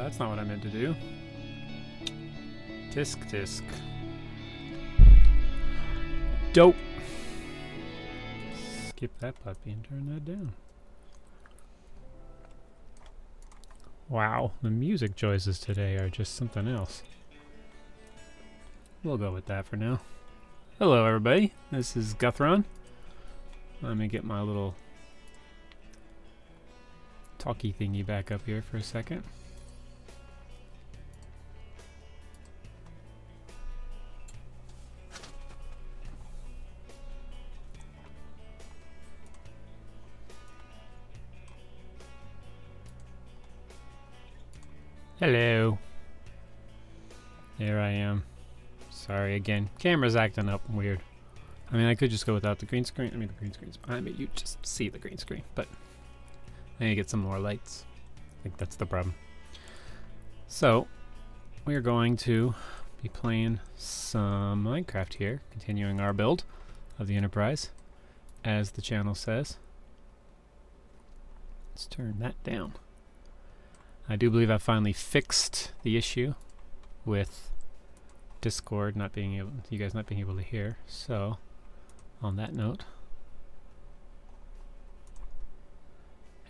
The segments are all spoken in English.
That's not what I meant to do. Disc. Dope. Skip that puppy and turn that down. Wow, the music choices today are just something else. We'll go with that for now. Hello everybody, this is Guthron. Let me get my little talkie thingy back up here for a second. Hello. There I am. Sorry again. Camera's acting up weird. I mean, I could just go without the green screen. I mean, the green screen's behind me. You just see the green screen, but I need to get some more lights. I think that's the problem. So, we are going to be playing some Minecraft here, continuing our build of the Enterprise, as the channel says. Let's turn that down. I do believe I finally fixed the issue with Discord not being able, you guys not being able to hear. So, on that note,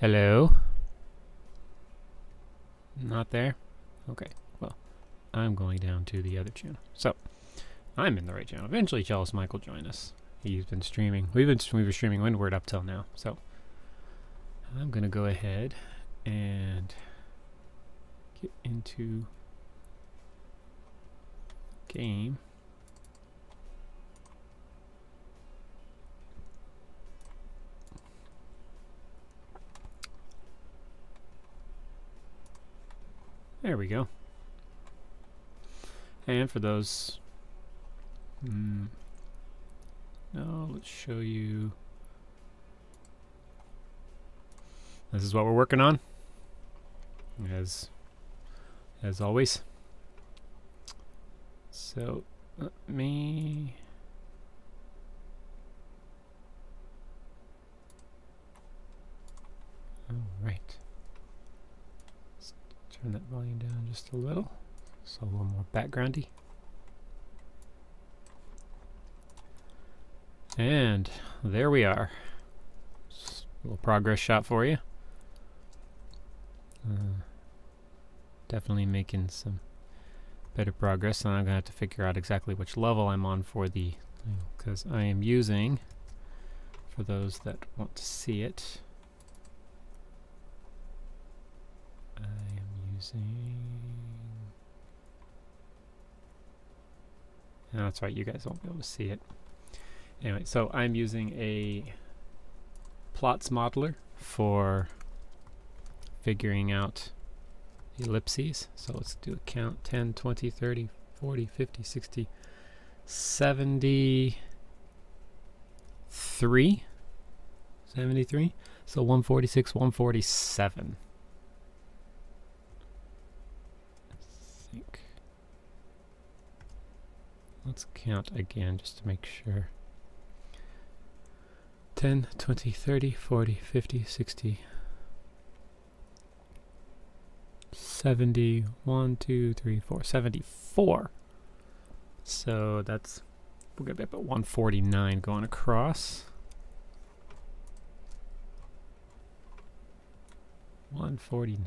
hello? Not there? Okay, well, I'm going down to the other channel. So, I'm in the right channel. Eventually, Charles Mike will join us. He's been streaming. We were streaming Windward up till now. So, I'm going to go ahead and get into game. There we go. And for those, no, let's show you. This is what we're working on, as always. So let me all right. Let's turn that volume down just a little, so a little more backgroundy. And there we are. Just a little progress shot for you. Definitely making some better progress, and I'm gonna have to figure out exactly which level I'm on for the, because I am using, for those that want to see it, I am using, no, that's right, you guys won't be able to see it. Anyway, so I'm using a plots modeler for figuring out ellipses. So let's do a count: 10, 20, 30, 40, 50, 60, 73. 73. So 146, 147. I think. Let's count again just to make sure. 10, 20, 30, 40, 50, 60, 70, 1, 2, 3, 4, 74. So that's We'll get up at 149 going across. 149.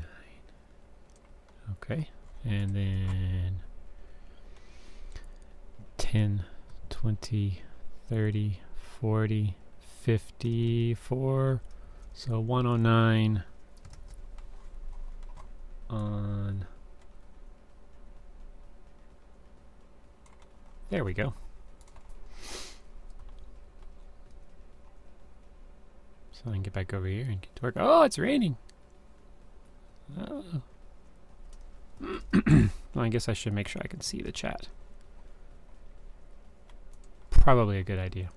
Okay. And then 10, 20, 30, 40, 54. So 109 on... There we go. So I can get back over here and get to work. Oh, it's raining! Oh. Well, I guess I should make sure I can see the chat. Probably a good idea.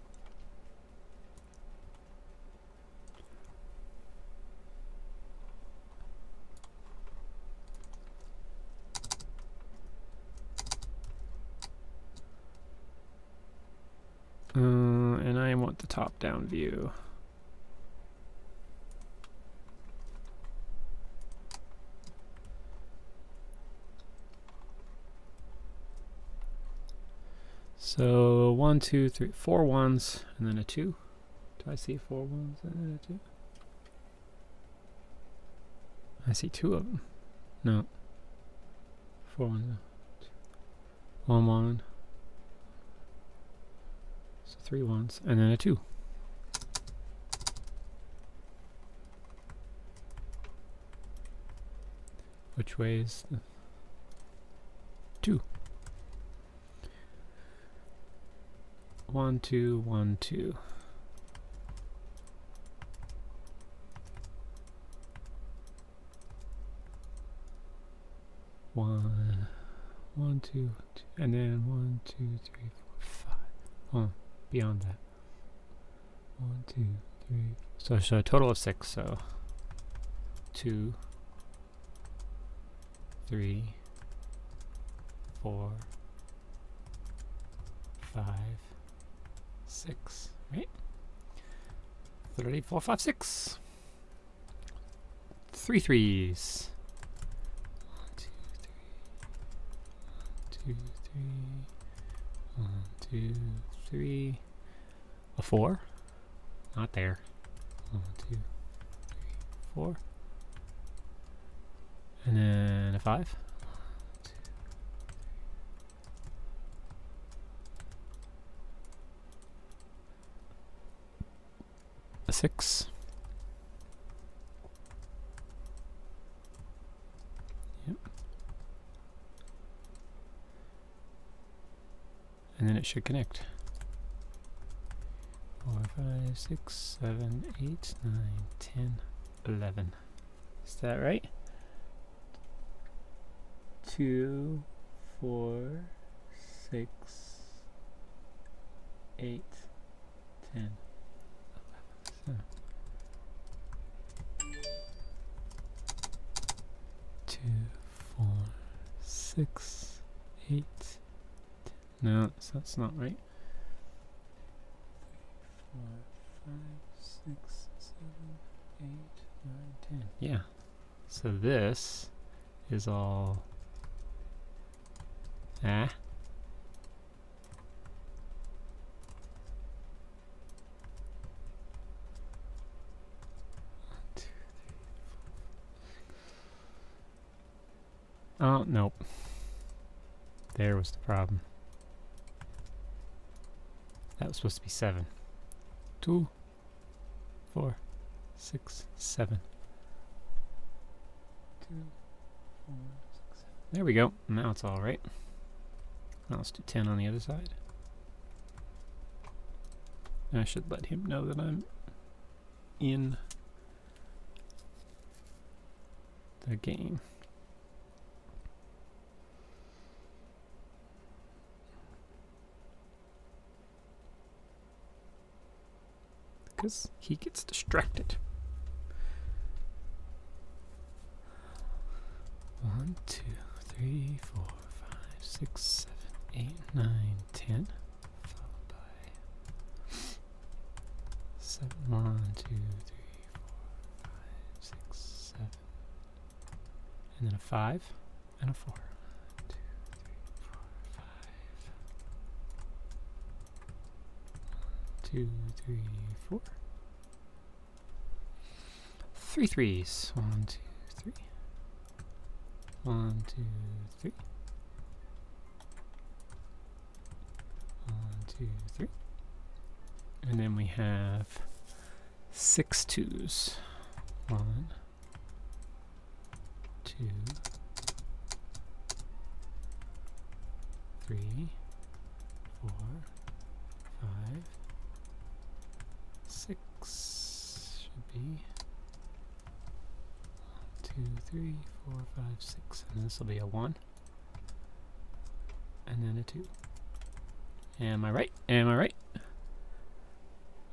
And I want the top-down view. So 1, 2, 3, 4 ones, and then a 2. Do I see 4 ones and then a 2? I see 2 of them. No. 4 ones. 1 1. So 3 ones, and then a 2. Which way is the 2? 1 2 1 2. One, 1 2, and then 1 2 3 4 5. Oh, beyond that. 1 2 3. So a total of 6. So 2 3 4 5 6, right? 3 4 5 6. 3 threes. 1 2 3 1 2 3. A 4? Not there. 1 2 3 4. And then a 5. A 6. Yep. And then it should connect. 4 5 6 7 8 9 10 11. Is that right? 2 4 6 8 10. 2 4 6 8. No, that's not right. 3 4 5 6 7 8 9 10. Yeah. So this is all ah. Oh, nope. There was the problem. That was supposed to be 7. 2, 4, 6, 7. 2, 4, 6, 7. There we go. Now it's all right. Now let's do 10 on the other side. I should let him know that I'm in the game. Because he gets distracted. 1 2 3 4 5 6 7 8 9 10. Followed by 7 1 2 3 4 5 6 7. And then a 5 and a 4. 1 2 3 4 5. 2, 3, 4. 3 threes. 1, 2, 3. 1, 2, 3. 1, 2, 3. And then we have 6 twos. 1, 2, 3, 4, 5, 6 should be 1, 2, 3, 4, 5, 6, and this will be a 1, and then a 2. Am I right? Am I right?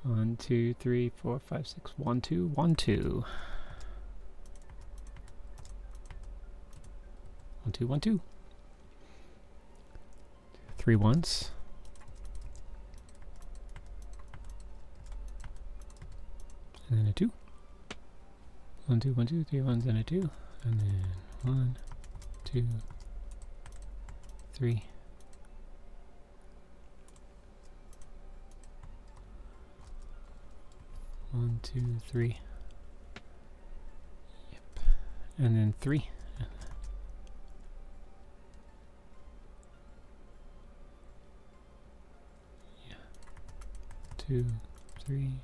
1, 2, 3, 4, 5, 6, 1, 2, 1, 2. 1, 2, 1, 2. 3 ones. And then a 2. 1, 2, 1, 2, 3 ones and a 2. And then 1, 2, 3. 1, 2, 3. Yep. And then 3. Yeah. 2, 3.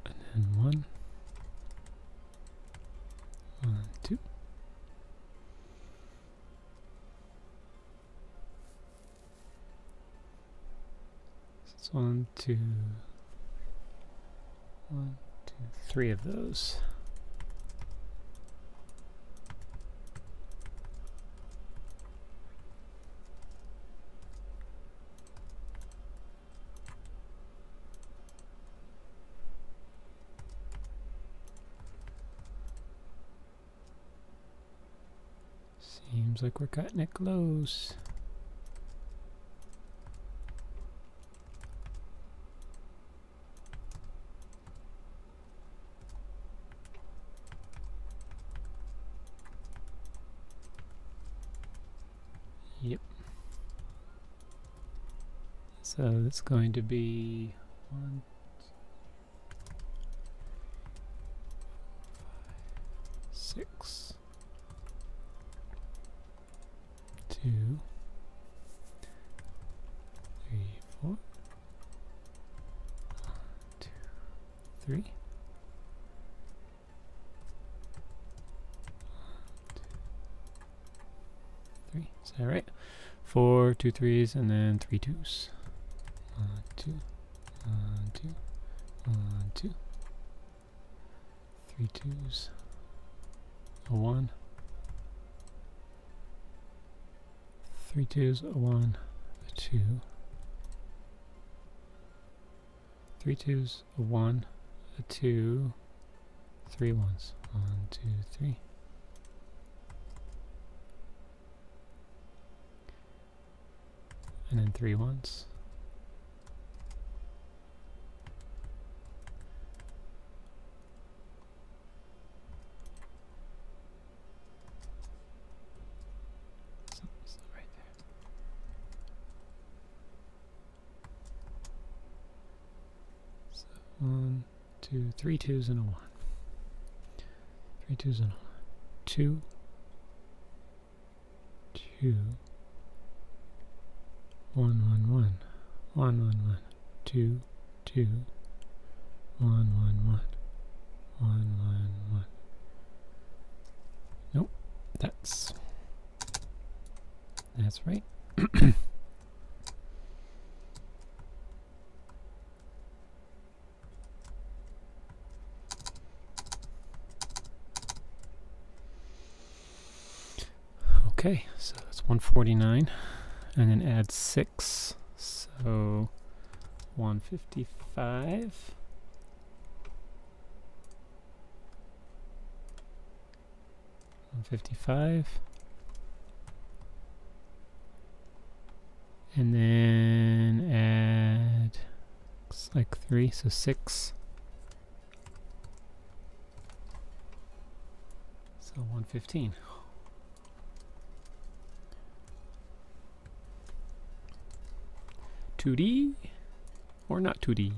And then 1. 1, 2. So 1, 2, 1, 2, 3 of those. Seems like we're cutting it close. Yep. So it's going to be 1, 6, 2, 3, 4, 1, 2, 3. 3. Is that right? 4, 2 3s, and then 3 2s. 1, 2, 1, 2, 1, 2. 3 2s. A 1. 3 2s, a 1, a 2. 3 2s, a 1, a 2. 3 1s. 1, 2, 3. And then 3 1s. So right there. So 1, 2, 3 2s and a 1. 3 2s and a 1. 2, 2. 1 1 1 1 1 1 2 2 1 1 1 1 1 1. Nope, that's right. Okay, so that's 149. And then add 6, so 155. And then add, looks like 3, so 6. So 115. 2D or not 2D?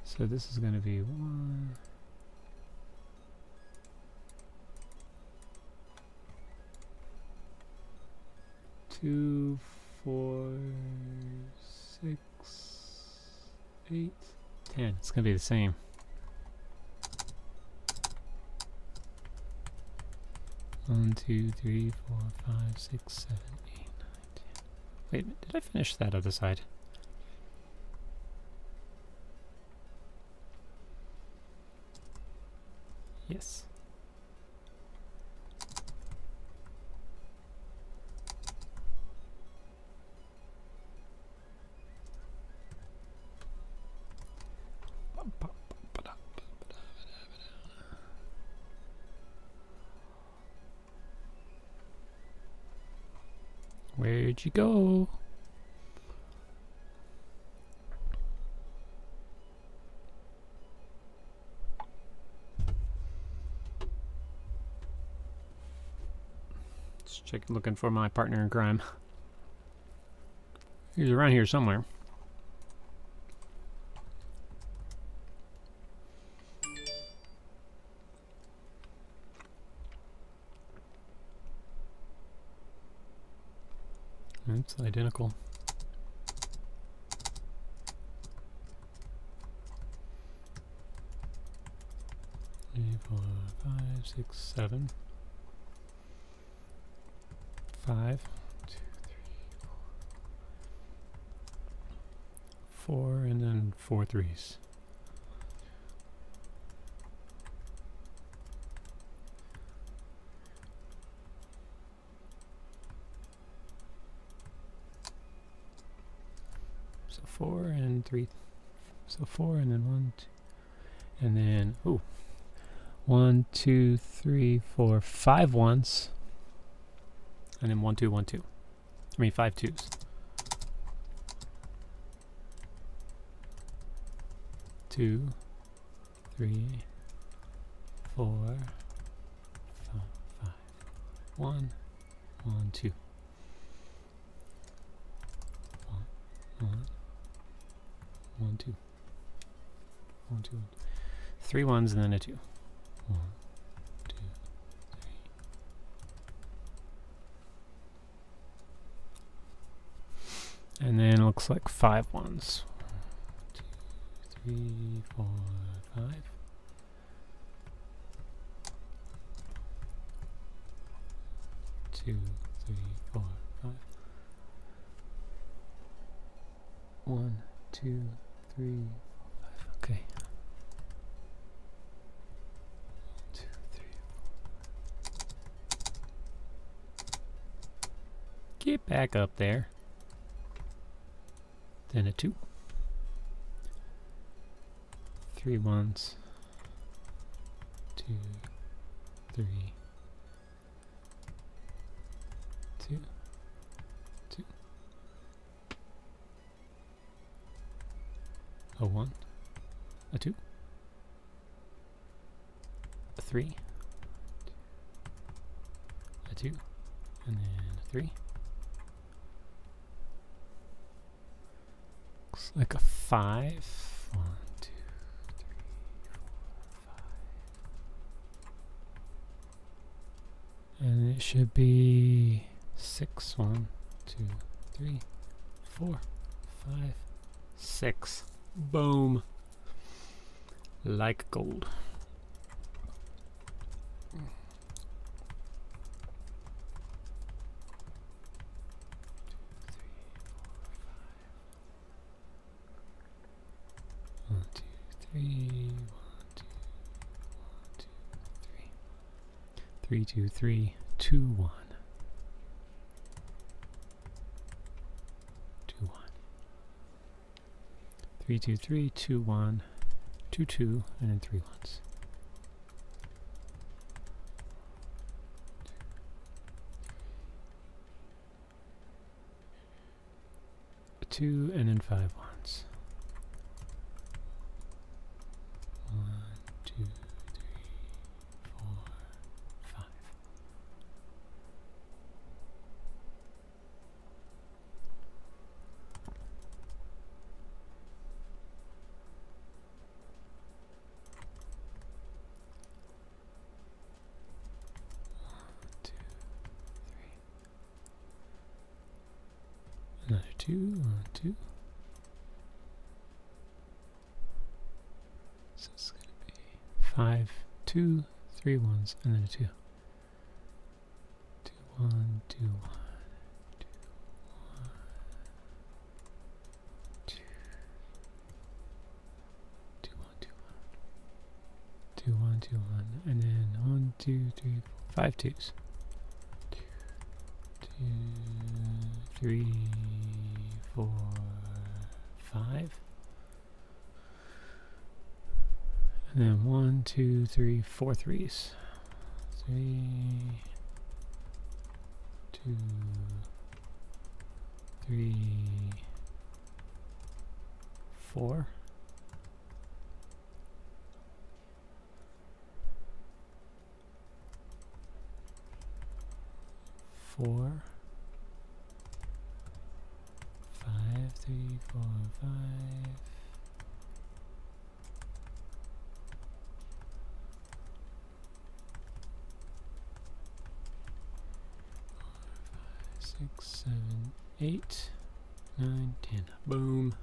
So this is going to be 1, 2, 4, 6, 8, 10. It's going to be the same. One, 2, 3, 4, 5, 6, 7, 8, 9, 10. Wait, did I finish that other side? Yes. Where'd you go? Just looking for my partner in crime. He's around here somewhere. It's identical. 3, 4, 5, 6, 7. 5, 2, 3, 4, 4, and then 4 threes. So 4 and 3. So 4 and then 1, 2, and then 1, 2, 3, 4, 5 ones. And then 1, 2, 1, 2. I mean 5 twos. 2, 3, 4, 5. 1, 1, 2. 1, 1, 2. 1, 2. 3 ones and then a 2. 1, 2, 3. And then it looks like 5 ones. 1, 2, 3, 4, 5. 2, 3, 4, 5. 1, 2, 3, 4, 5. Okay. 1, 2, 3, 4. Get back up there. Then a 2. 3 ones. 2, 3, 2, 2. A 1, a 2, a 3, a 2, and then a 3. Looks like a 5. 1, 2, 3, 4, 5. And it should be 6. 1, 2, 3, 4, 5, 6. Boom. Like gold. One, two, three. 1, 2, 1, 2, 3. 3, 2, 3, 2, 1. 2, 1. 3, 2, 3, 2, 1, 2, 2, and then 3 ones. 2 and then 5 ones. 1, 2, 3, 4, 5. 2, 1, 2. So it's going to be 5, 2, 3 ones, and then a 2. 2, 1, 2, 1. 2, 1, 2, 1, and then 1, 2, 3, 4, 5 twos. 2, 3, 4, 5. And then 1, 2, 3, 4 threes. 3, 2, 3, 4. 4, 5, 3, 4, 5. 6, 7, 8, 9, 10. Boom.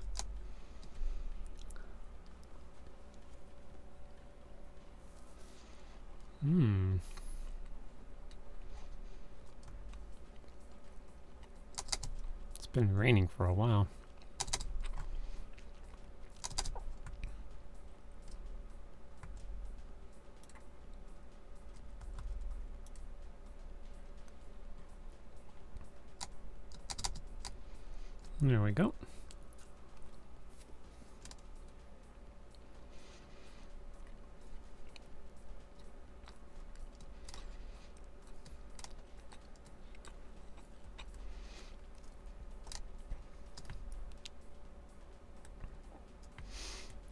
It's been raining for a while. There we go.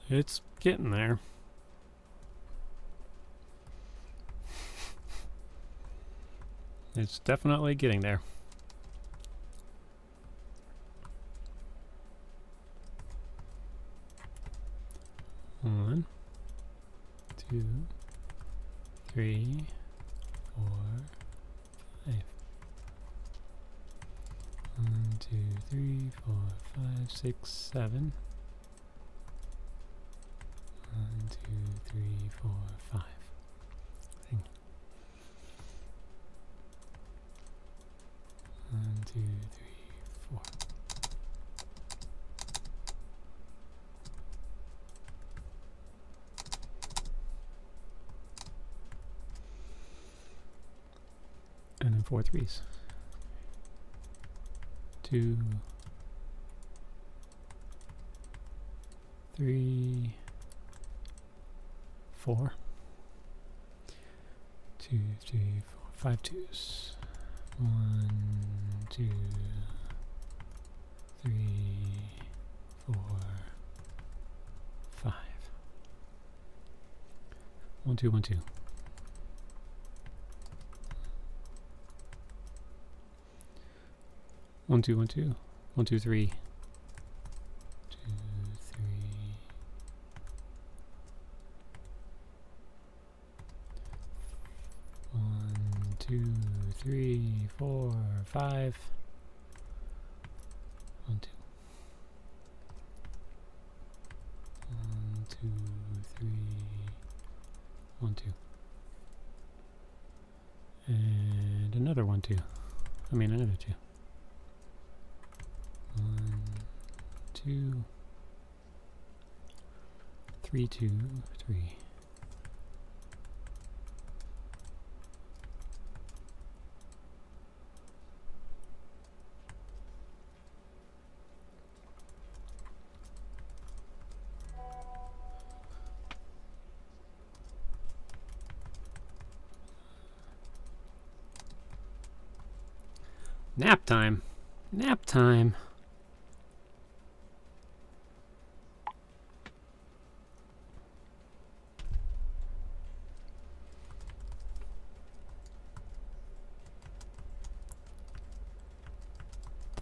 It's getting there. It's definitely getting there. One, 2, 3, 4, 5. 1, 2, 3, 4, 5, 6, 7. 1, 2, 3, 4, 5. Thing. 1, 2, 3, 4. And then 4 threes. 2, 3, 4. 2, 3, 4, 5 twos. 1, 2, 3, 4, 5. 1, 2, 1, 2. 1, 2, 1, 2. 1, 2, 3. 2, 3. 1, 2, 3, 4, 5. 1, 2. 1, 2, 3. 1, 2. And another 1, 2. I mean another 2. 1, 2, 3, 2, 3. Nap time. Nap time.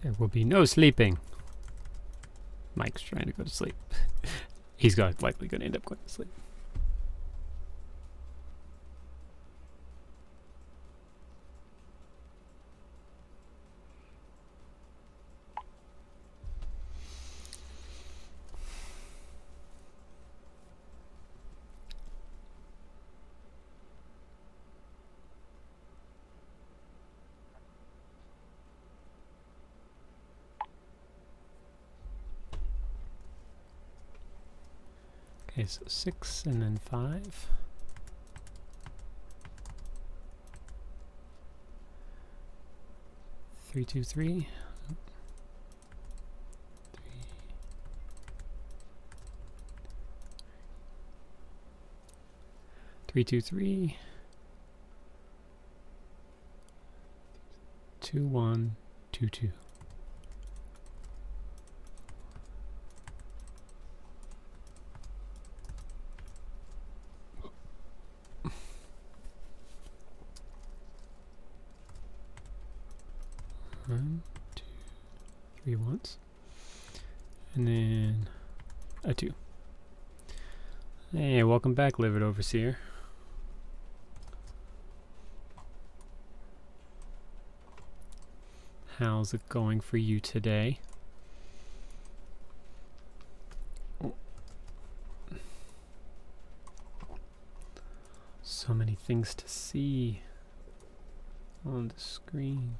There will be no sleeping. Mike's trying to go to sleep. He's likely going to end up going to sleep. Okay, so 6 and then 5. 3, 2, 3. 3, 2, 3. 2, 1, 2, 2. One, two, 3 once, and then a 2. Hey, welcome back, Livid Overseer. How's it going for you today? So many things to see on the screen.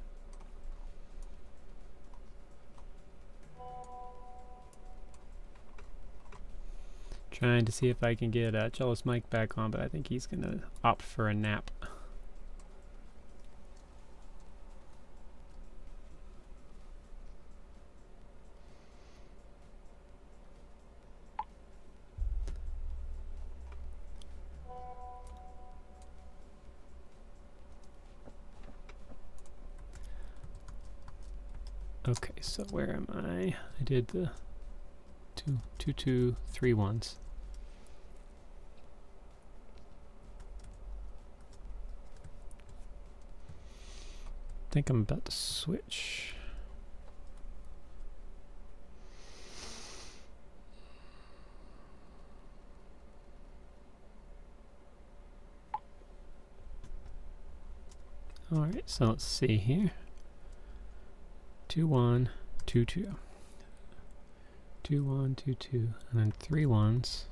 Trying to see if I can get Jealous Mike back on, but I think he's gonna opt for a nap. Okay, so where am I? I did the 2, 2, 2, 3 ones. I think I'm about to switch. All right, so let's see here. 2, 1, 2, 2. 2, 1, 2, 2, and then 3 ones.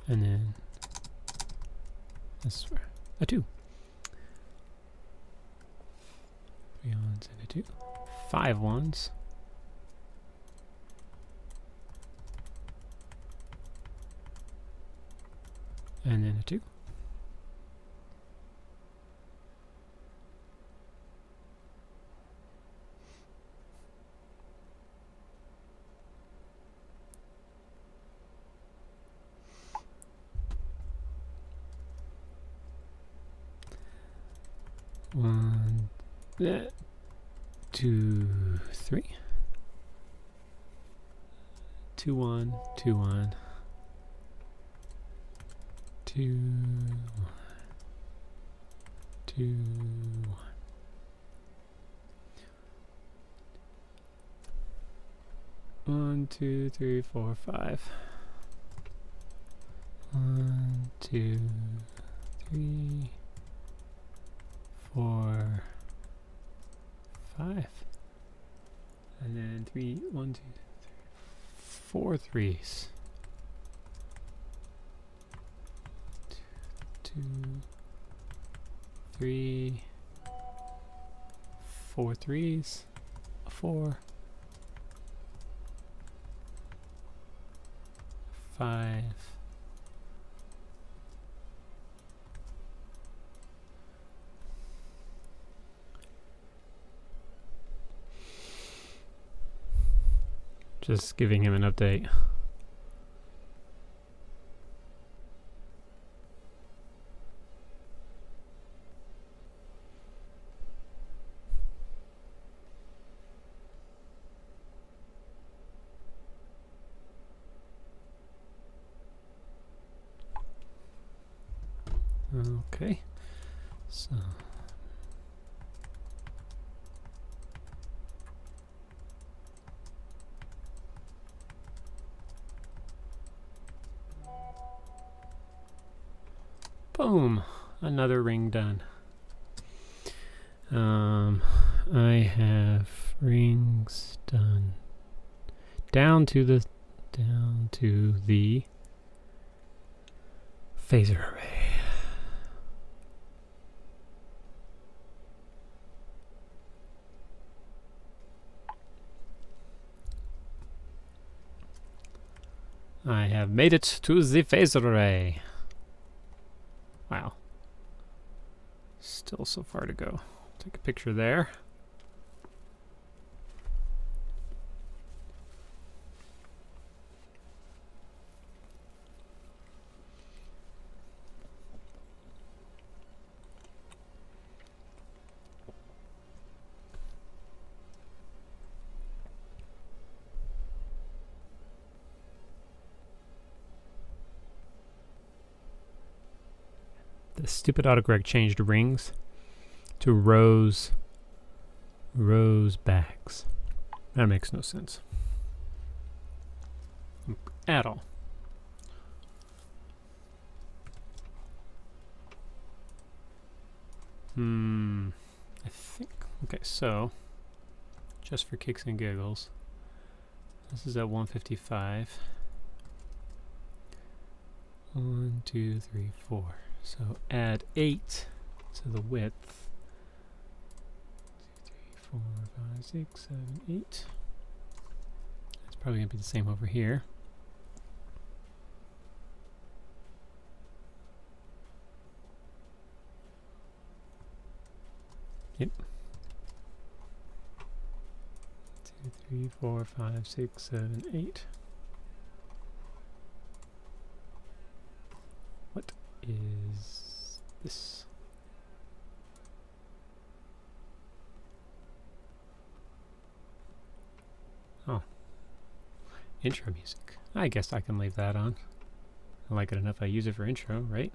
And then this where a 2. 3 ones and a 2. 5 ones. And then a 2. One, 2, 3. 2, 1, 2, 1. 2, 1, 2, 1. 1, 2, 3, 4, 5. 1, 2, 3, 4, 5. And then 3, 1, 2, 3, 4 threes. 2, 3, 4 threes. 4, 5. Just giving him an update. Okay, so boom, another ring done. I have rings done down to the phaser array. I have made it to the phased array. Wow. Still so far to go. Take a picture there. The stupid autocorrect changed rings to rows bags. That makes no sense at all. I think, okay, so just for kicks and giggles, this is at 155. 1, 2, 3, 4. So add 8 to the width. 2, 3, 4, 5, 6, 7, 8. It's probably going to be the same over here. Yep. 2, 3, 4, 5, 6, 7, 8. What is this? Oh. Intro music. I guess I can leave that on. I like it enough I use it for intro, right?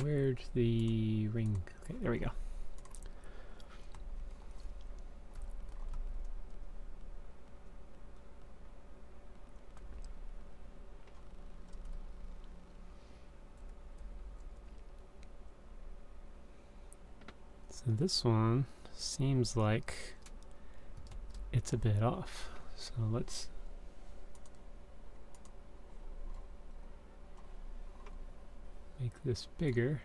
Where'd the ring? Okay, there we go. So this one seems like it's a bit off. So let's make this bigger.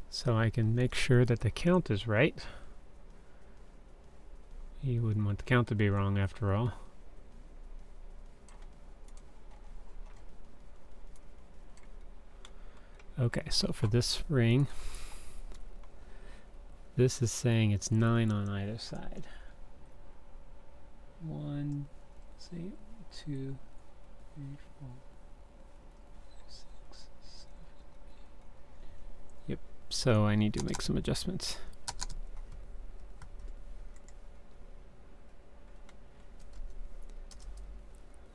So I can make sure that the count is right. You wouldn't want the count to be wrong after all. Okay, so for this ring, this is saying it's 9 on either side. 1, say 2, 3, 4, 5, 6, 7. Yep, so I need to make some adjustments.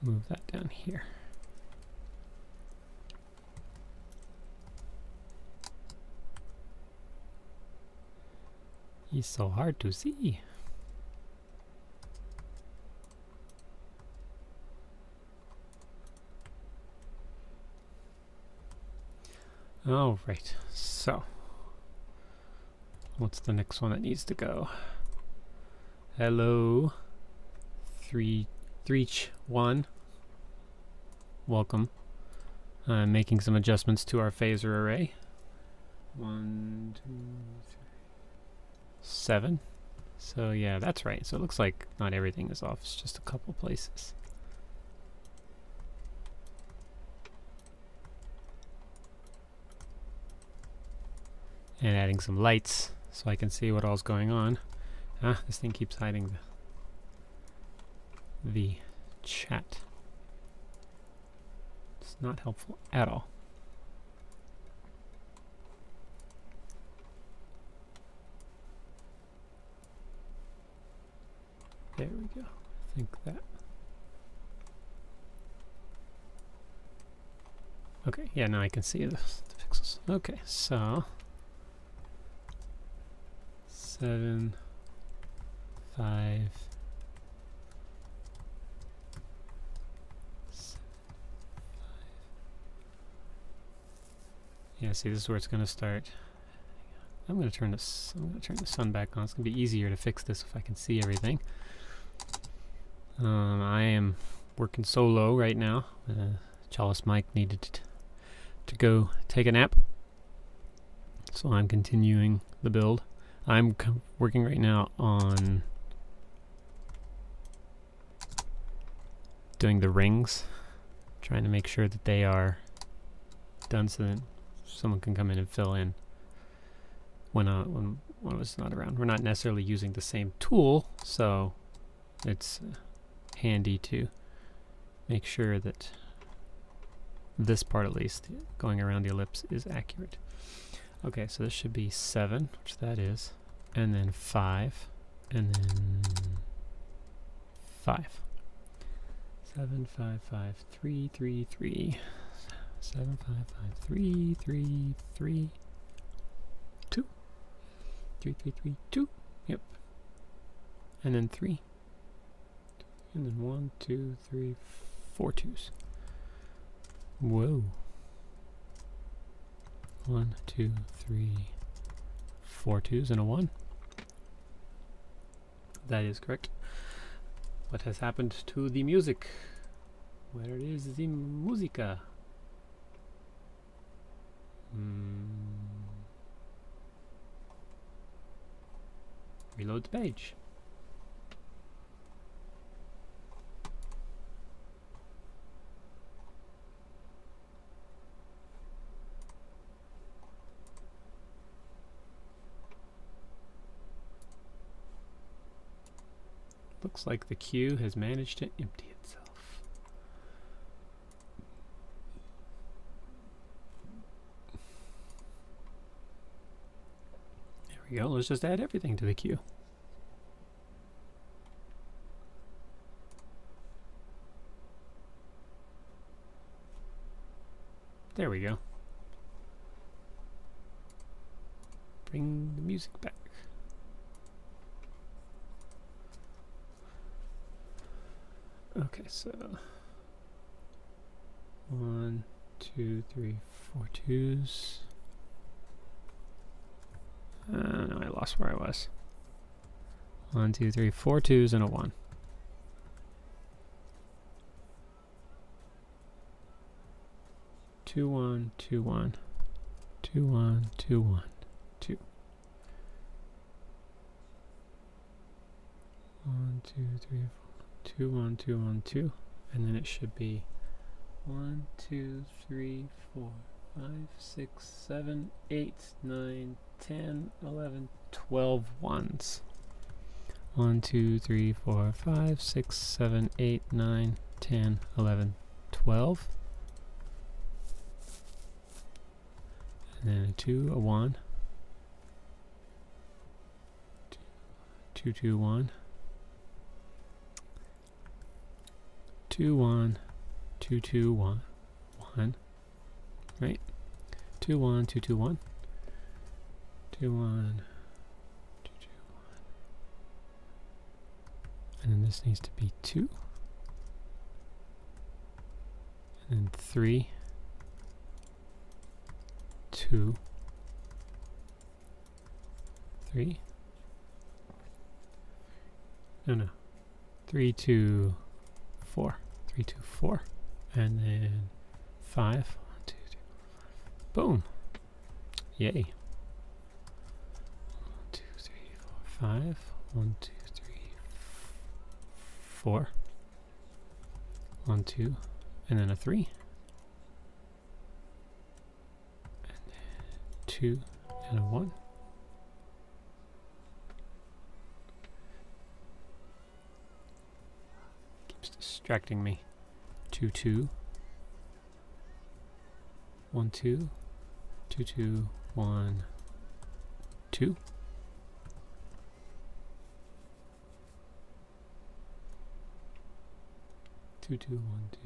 Move that down here. He's so hard to see. All right, so what's the next one that needs to go? Hello, 3-1. Welcome. I'm making some adjustments to our phaser array. 1, 2, 3, 7. So yeah, that's right. So it looks like not everything is off. It's just a couple places. And adding some lights so I can see what all's going on. Ah, this thing keeps hiding the chat. It's not helpful at all. There we go. I think that. Okay, yeah, now I can see the pixels. Okay, so 7, 5, 7, 5. Yeah, see, this is where it's going to start. I'm going to turn the sun back on. It's going to be easier to fix this if I can see everything. I am working solo right now. Chalice Mike needed to go take a nap, so I'm continuing the build. I'm working right now on doing the rings, trying to make sure that they are done so that someone can come in and fill in when one of us is not around. We're not necessarily using the same tool, so it's handy to make sure that this part, at least, going around the ellipse, is accurate. Okay, so this should be 7, which that is, and then 5, and then 5. 7, 5, 5, 3, 3, 3. 7, 5, 5, 3, 3, 3, 2. 3, 3, 3, 2. Yep. And then 3. And then 1, 2, 3, 4 twos. Whoa. 1, 2, 3, 4 twos and a 1. That is correct. What has happened to the music? Where is the musica? Reload the page. Looks like the queue has managed to empty itself. There we go. Let's just add everything to the queue. There we go. Bring the music back. Okay, so 1, 2, 3, 4 twos. No, I lost where I was. 1, 2, 3, 4 twos and a 1. 2, 1, 2, 1, 2, 1, 2, 1, 2. 1, 2, 3, 4. 2, 1, 2, 1, 2, and then it should be 1, 2, 3, 4, 5, 6, 7, 8, 9, 10, 11, 12 ones. 1, 2, 3, 4, 5, 6, 7, 8, 9, 10, 11, 12. And then a 2, a 1. 2, 2, 1. 2, 1, 2, 2, 1, 1, right? 2, 1, 2, 2, 1, 2, 1, 2, 2, 1, and then this needs to be 2, and then 3, 2, 3, no, 3, 2, 4. 3, 2, 4, and then 5. 1, 2, 3, 4, 5. Boom! Yay! 1, 2, 3, 4, 5. 1, 2, 3, 4. 1, 2, and then a 3, and then 2 and a 1. Keeps distracting me. 2, 2, 1, 2, 2, 2, 1, 2. 2, 2, 1, 2.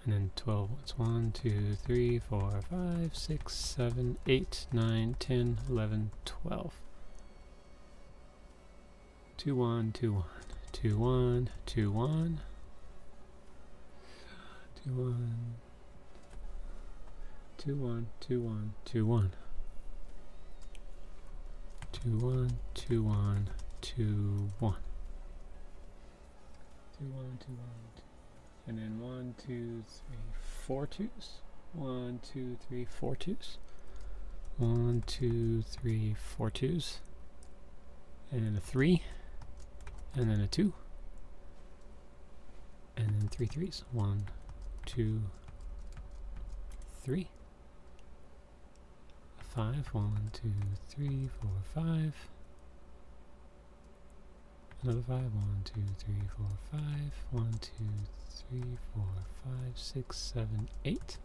And then 12 ones. 1, 2, 3, 4, 5, 6, 7, 8, 9, 10, 11, 12. 2, 1, 2, 1. 2, 1, 2, 1, 2, 1, 2, 1, 2, 1, 2, 1, 2, 1, 2, 1, 2, 1. 2, 1, 2, 1, 2. And then 1, 2, 3, 4 twos. 1, 2, 3, 4 twos. 1, 2, 3, 4 twos. And then a 3. And then a 2. And then 3 threes. 1, 2, 3. A 5. 1, 2, 3, 4, 5. Another 5. 1, 2, 3, 4, 5. 1, 2, 3, 4, 5, 6, 7, 8.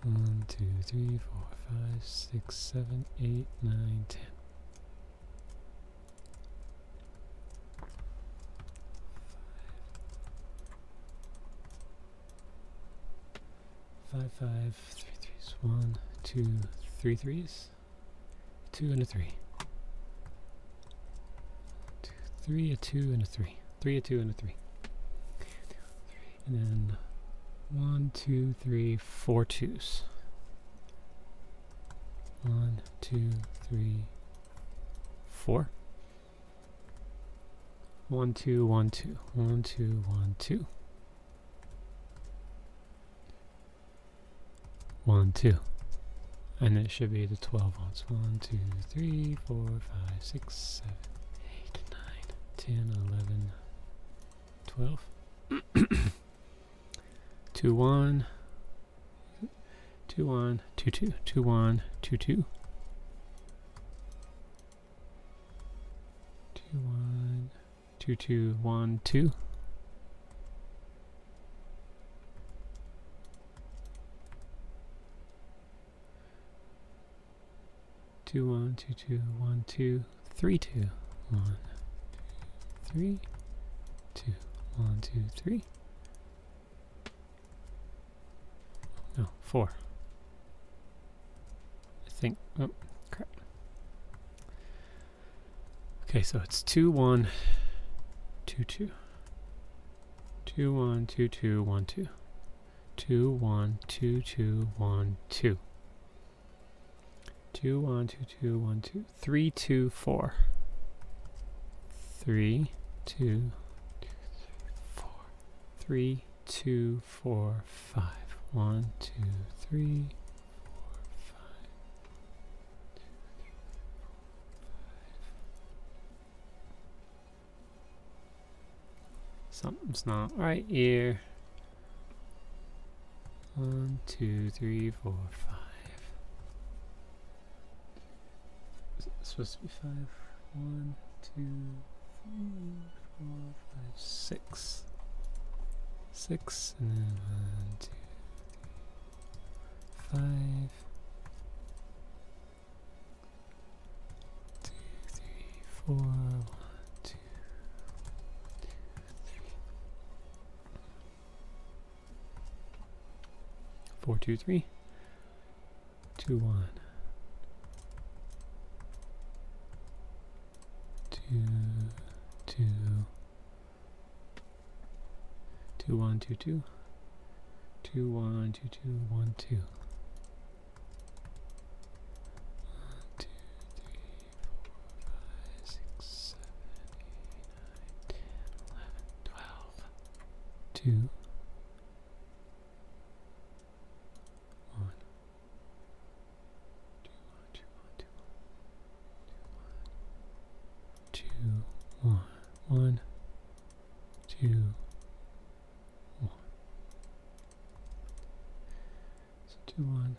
1, 2, 3, 4, 5, 6, 7, 8, 9, 10. 5, 5, 3 threes. 1, 2, 3 threes. 2 and a 3. 2, 3, a 2 and a 3. 3, a 2 and a 3. And then 1, 2, 3, 4 twos. 1, 2, 3, 4. 1, 2, 1, 2. 1, 2, 1, 2. 1, 2. And it should be the 12 ones. 1, 2, 3, 4, 5, 6, 7, 8, 9, 10, 11, 12. 2, 1. 2, 1, 2, 2. 2, 1, 2, 2. 2, 1, 2, 2, 1, 2. 2, 1, 2, 2, 1, 2, 3, 2, 1, 2, 3, 2, 1, 2, 3. No, 4. I think. Oh, crap. Okay, so it's 2, 1, 2, 2. 2, 1, 2, 2, 1, 2. 2, 1, 2, 2, 1, 2. 2, 1, 2, 2, 1, 2. 3, 2, 4. 3, 2, 4. 3, 2, 4, 5. 1, 2, 3, 4, 5. Something's not right here. 1, 2, 3, 4, 5. Is it supposed to be 5? 1, 2, 3, 4, 5, 6. 6, and then 1, 2, 3, 5. 2, 3, 4. 1, 2, 3. 4, 2, 3. 2, 1. 2, 2. 2, 1, 2, 2. 2, 1, 2, 2, 1, 2. 1, 2, 3, 4, 5, 6, 7, 8, 9, 10, 11, 12. 2. 1. 2, 1, 2, 1, 2, 1. 2, 1. 1, 2, 1. So 2, 1.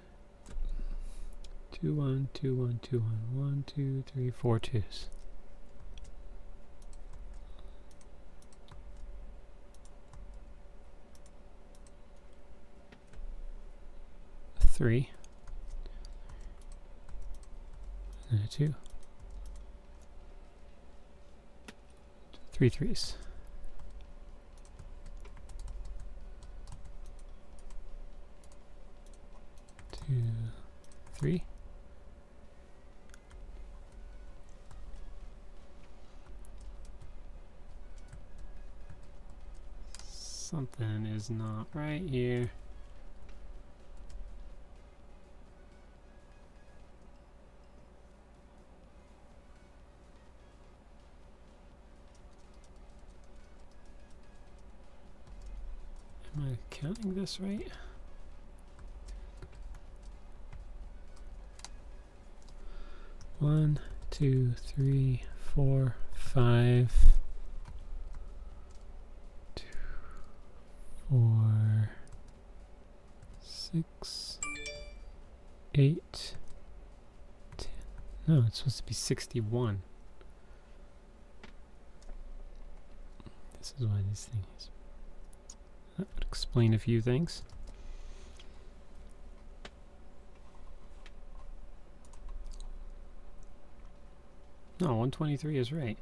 2, 1, 2, 1, 2, 1. 1, 2, 3, 4 twos. 3. And a 2. 3 threes. 2, 3. Something is not right here. counting this right? One, two, three, 4, 5, 2, 4, 6, 8, 10. No, it's supposed to be 61. This is why these things. That would explain a few things. No, 123 is right.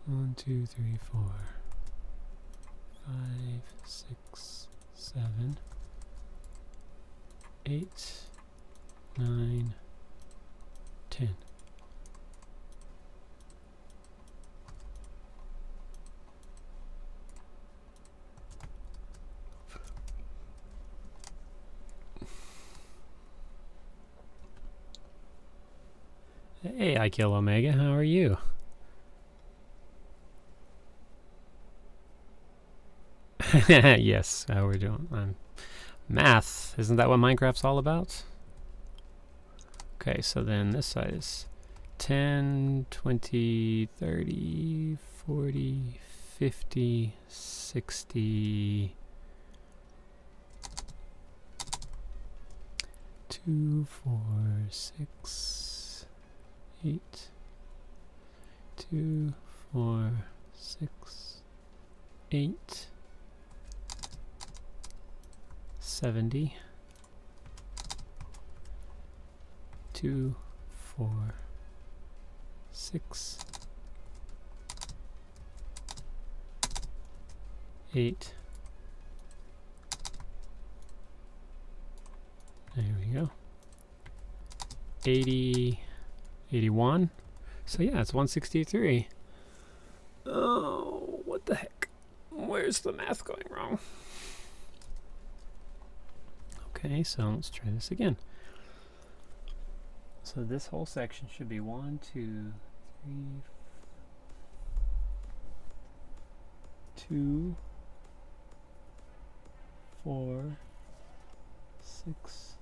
One, 2, 3, 4, 5, 6, 7, 8, 9, 10. Hey, I Kill Omega, how are you? Yes, how we're doing. Math, isn't that what Minecraft's all about? Okay, so then this side is 10, 20, 30, 40, 50, 60, 2, 4, 6, 8, 2, 4, 6, 8, 70, 2, 4, 6, 8. There we go. 80, 81. So yeah, it's 163. Oh, what the heck? Where's the math going wrong? Okay, so let's try this again. So this whole section should be 1, 2, 3, 2, 4, 6,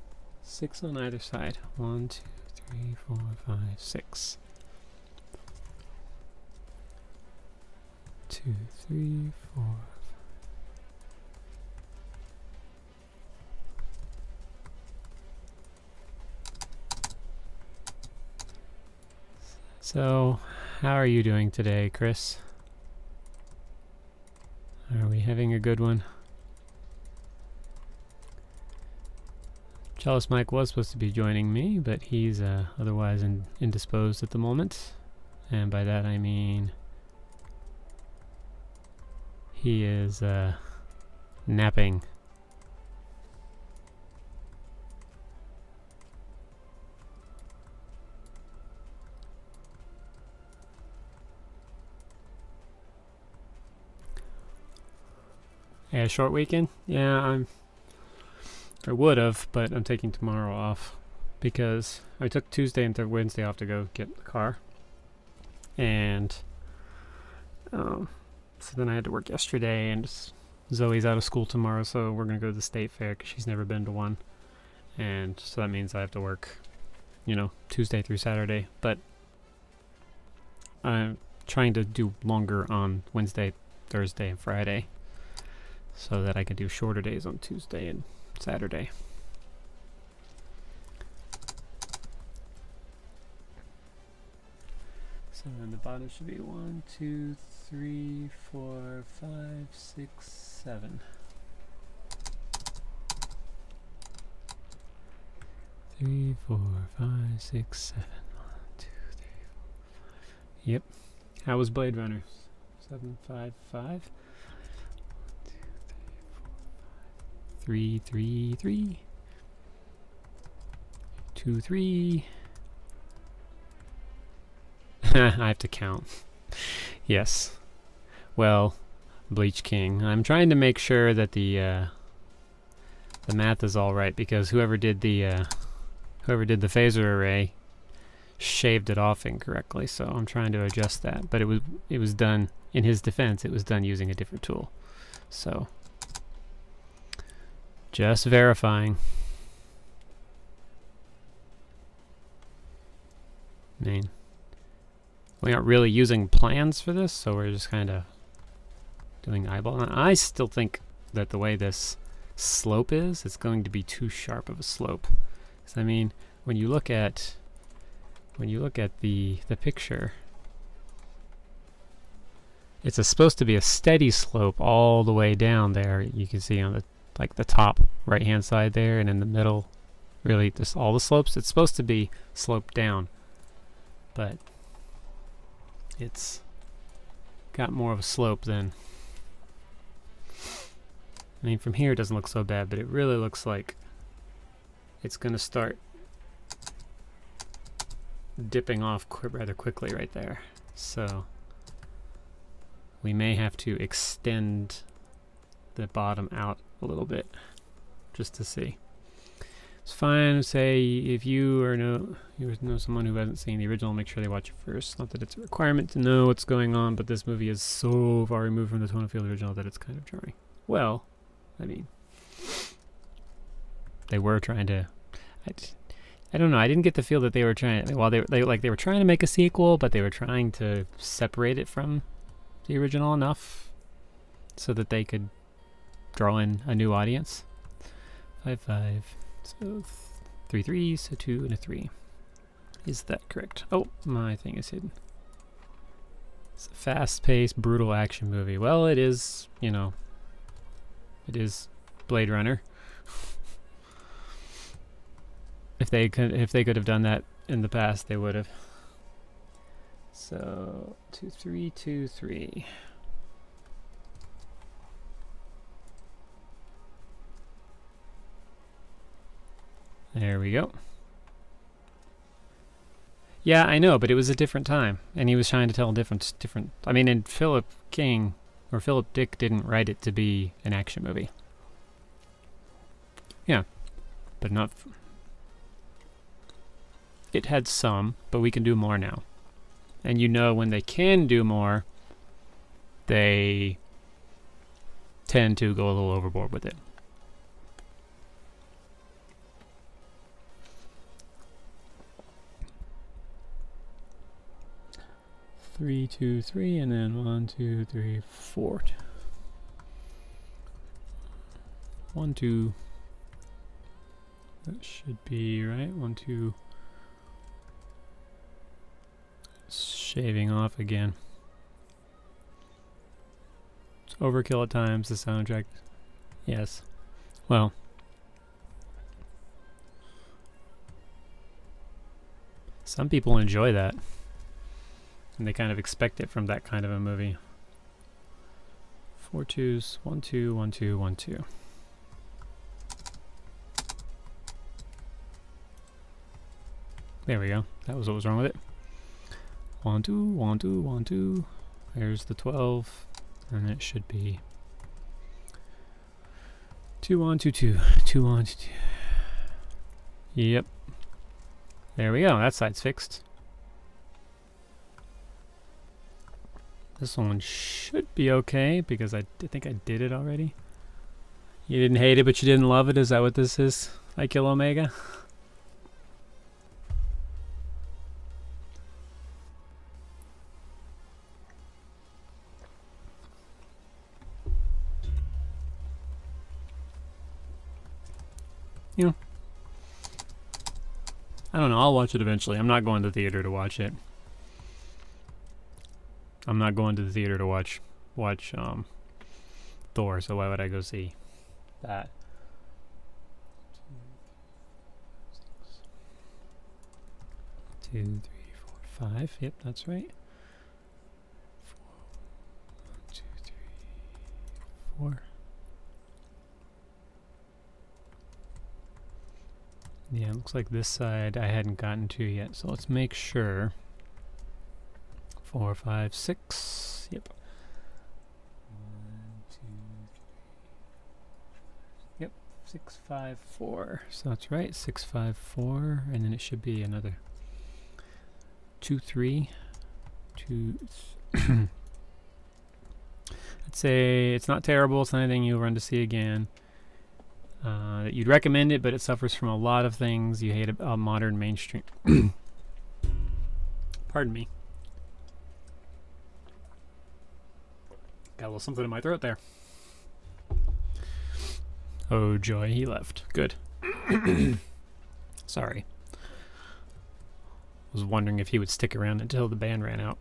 6 on either side. 1, 2, 3, 4, 5, 6. 2, 3, 4. So, how are you doing today, Chris? Are we having a good one? Chalice Mike was supposed to be joining me, but he's otherwise indisposed at the moment. And by that I mean he is napping. Yeah, short weekend? Yeah, I would have, but I'm taking tomorrow off because I took Tuesday and Wednesday off to go get the car. And so then I had to work yesterday, and Zoe's out of school tomorrow, so we're going to go to the state fair because she's never been to one. And so that means I have to work, Tuesday through Saturday. But I'm trying to do longer on Wednesday, Thursday, and Friday, so that I can do shorter days on Tuesday and Saturday. So then the bottom should be 1, 2, 3, 4, 5, 6, 7. 3, 4, 5, 6, 7. 1, 2, 3, 4, 5. Yep. How was Blade Runner? 7, 5, 5. 3, 3, 3. 2, 3. I have to count. Yes. Well, Bleach King. I'm trying to make sure that the math is all right, because whoever did the phaser array shaved it off incorrectly, so I'm trying to adjust that. But it was done, in his defense, it was done using a different tool. So just verifying. I mean, we aren't really using plans for this, so we're just kind of doing eyeball. And I still think that the way this slope is, it's going to be too sharp of a slope. So, I mean, when you look at the picture, it's supposed to be a steady slope all the way down there. You can see on the top right hand side there, and in the middle, really just all the slopes. It's supposed to be sloped down, but it's got more of a slope than. I mean, from here it doesn't look so bad, but it really looks like it's going to start dipping off rather quickly right there. So we may have to extend the bottom out a little bit just to see. It's fine to say if you know someone who hasn't seen the original, make sure they watch it first. Not that it's a requirement to know what's going on, but this movie is so far removed from the tone of feel of the original that it's kind of jarring. Well, I mean, they were trying to. I don't know. I didn't get the feel that they were trying. Well, they were trying to make a sequel, but they were trying to separate it from the original enough so that they could draw in a new audience. 5-5. So 3 3. So 2 and a 3. Is that correct? Oh, my thing is hidden. It's a fast-paced, brutal action movie. Well, it is. You know. It is Blade Runner. If they could have done that in the past, they would have. So 2 3 2 3. There we go. Yeah, I know, but it was a different time, and he was trying to tell different. I mean, and Philip Dick didn't write it to be an action movie. Yeah, but not. It had some, but we can do more now. And you know, when they can do more, they tend to go a little overboard with it. Three, 2, 3, and then 1, 2, 3, 4. 1, 2. That should be right. 1, 2. Shaving off again. It's overkill at times, the soundtrack. Yes. Well. Some people enjoy that. And they kind of expect it from that kind of a movie. 4 2s. 1 2 1 2 1 2. There we go. That was what was wrong with it. 1 2 1 2 1 2. There's the 12, and it should be 2 1 2 2 2 1 2 2. Yep. There we go. That side's fixed. This one should be okay because I think I did it already. You didn't hate it, but you didn't love it. Is that what this is? I Kill Omega. You know, I don't know. I'll watch it eventually. I'm not going to the theater to watch it. I'm not going to the theater to watch Thor, so why would I go see that? 2, 3, 4, 5. Yep, that's right. 4. 1, 2, 3, 4. Yeah, it looks like this side I hadn't gotten to yet, so let's make sure. 4, 5, 6. Yep. 1, 2, 3. Yep. 6, 5, 4. So that's right. 6, 5, 4, and then it should be another 2, 3, 2. I'd say it's not terrible. It's not anything you'll run to see again. You'd recommend it, but it suffers from a lot of things you hate about modern mainstream. Pardon me. Got a little something in my throat there. Oh joy, he left. Good. Sorry. Was wondering if he would stick around until the band ran out.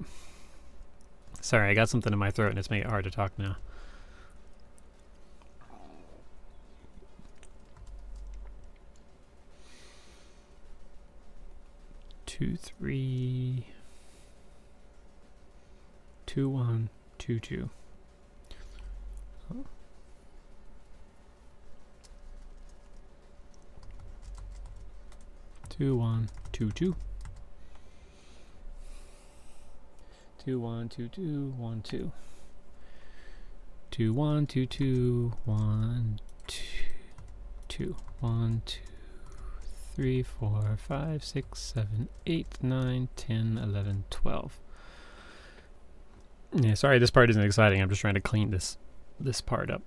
Sorry, I got something in my throat and it's making it hard to talk now. Two, 3, 2, 1, 2, 2. Oh. 2, 1, 2, 2. 2, 1, 2, 2, 1, 2. 2, 1, 2, 2, 1, 2, 2, 1, 2, 3, 4, 5, 6, 7, 8, 9, 10, 11, 12. Yeah, sorry, this part isn't exciting. I'm just trying to clean this part up.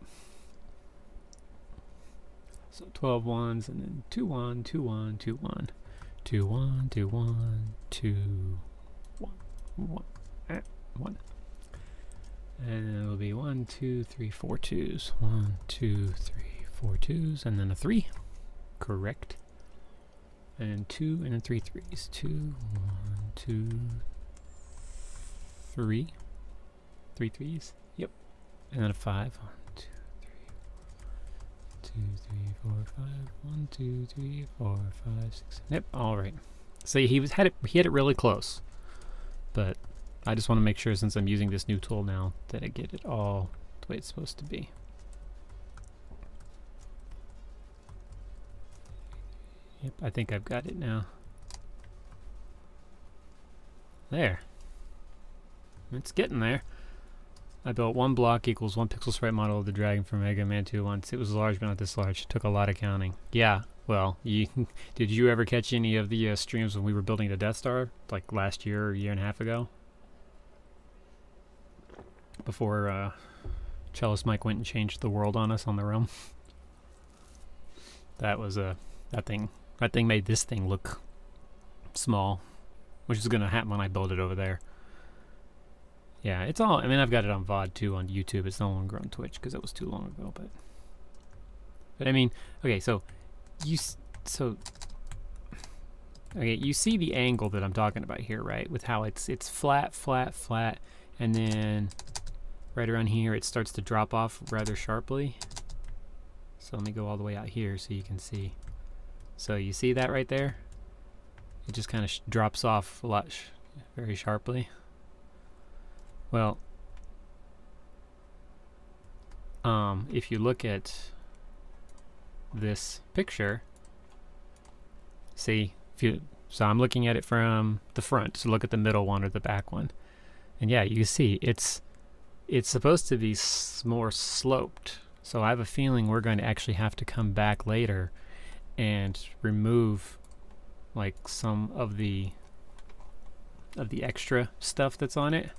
So 12 ones and then 2, 1, 2, 1, 2, 1, 2, 1, 2, 1, 2, 1, 1. 1. And it'll be 1, 2, 3, 4 twos. 1, 2, 3, 4 twos, and then a 3. Correct. And 2, and then 3 threes. 2, 1, 2, 3. 3 threes. Yep. And then a 5. 1, 2, 3, 2, 3, 4, 5. 1, 2, 3, 4, 5, 6. Yep. All right. See, he had it really close, but I just want to make sure, since I'm using this new tool now, that I get it all the way it's supposed to be. Yep, I think I've got it now. There. It's getting there. I built 1 block equals 1 pixel sprite model of the dragon from Mega Man 2 once. It was large, but not this large. It took a lot of counting. Yeah, well, did you ever catch any of the streams when we were building the Death Star, like last year or a year and a half ago? Before Cellist Mike went and changed the world on us on the realm. That was that thing made this thing look small, which is gonna happen when I build it over there. Yeah, it's all, I mean, I've got it on VOD too on YouTube. It's no longer on Twitch because it was too long ago, but I mean, okay, so you see the angle that I'm talking about here, right? With how it's flat, flat, flat, and then right around here it starts to drop off rather sharply. So let me go all the way out here so you can see. So you see that right there? It just kind of drops off a lot very sharply. Well, if you look at this picture, see, so I'm looking at it from the front, so look at the middle one or the back one. And yeah, you see it's supposed to be more sloped. So I have a feeling we're going to actually have to come back later and remove like some of the extra stuff that's on it.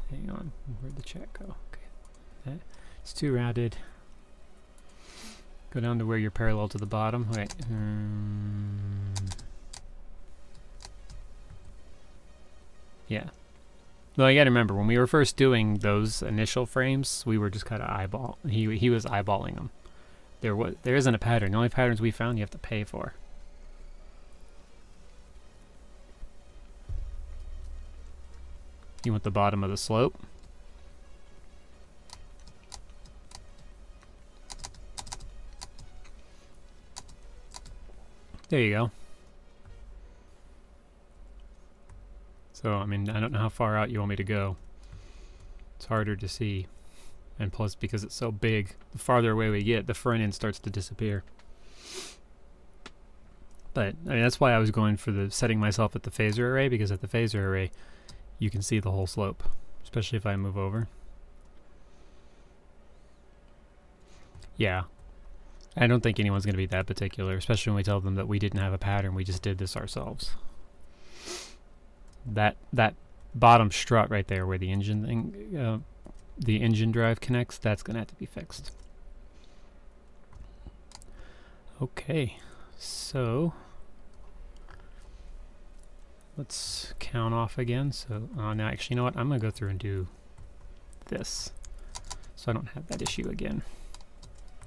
Hang on, where'd the chat go? Okay, it's too rounded. Go down to where you're parallel to the bottom. Wait. Yeah. Well, you gotta remember, when we were first doing those initial frames, we were just kind of he was eyeballing them. There isn't a pattern. The only patterns we found you have to pay for. You want the bottom of the slope. There you go. So, I mean, I don't know how far out you want me to go. It's harder to see. And plus, because it's so big, the farther away we get, the front end starts to disappear. But, I mean, that's why I was going for setting myself at the phaser array, because at the phaser array, you can see the whole slope, especially if I move over. Yeah. I don't think anyone's going to be that particular, especially when we tell them that we didn't have a pattern, we just did this ourselves. That bottom strut right there where the engine thing, the engine drive connects, that's going to have to be fixed. Okay, so let's count off again. So now actually, you know what? I'm going to go through and do this so I don't have that issue again.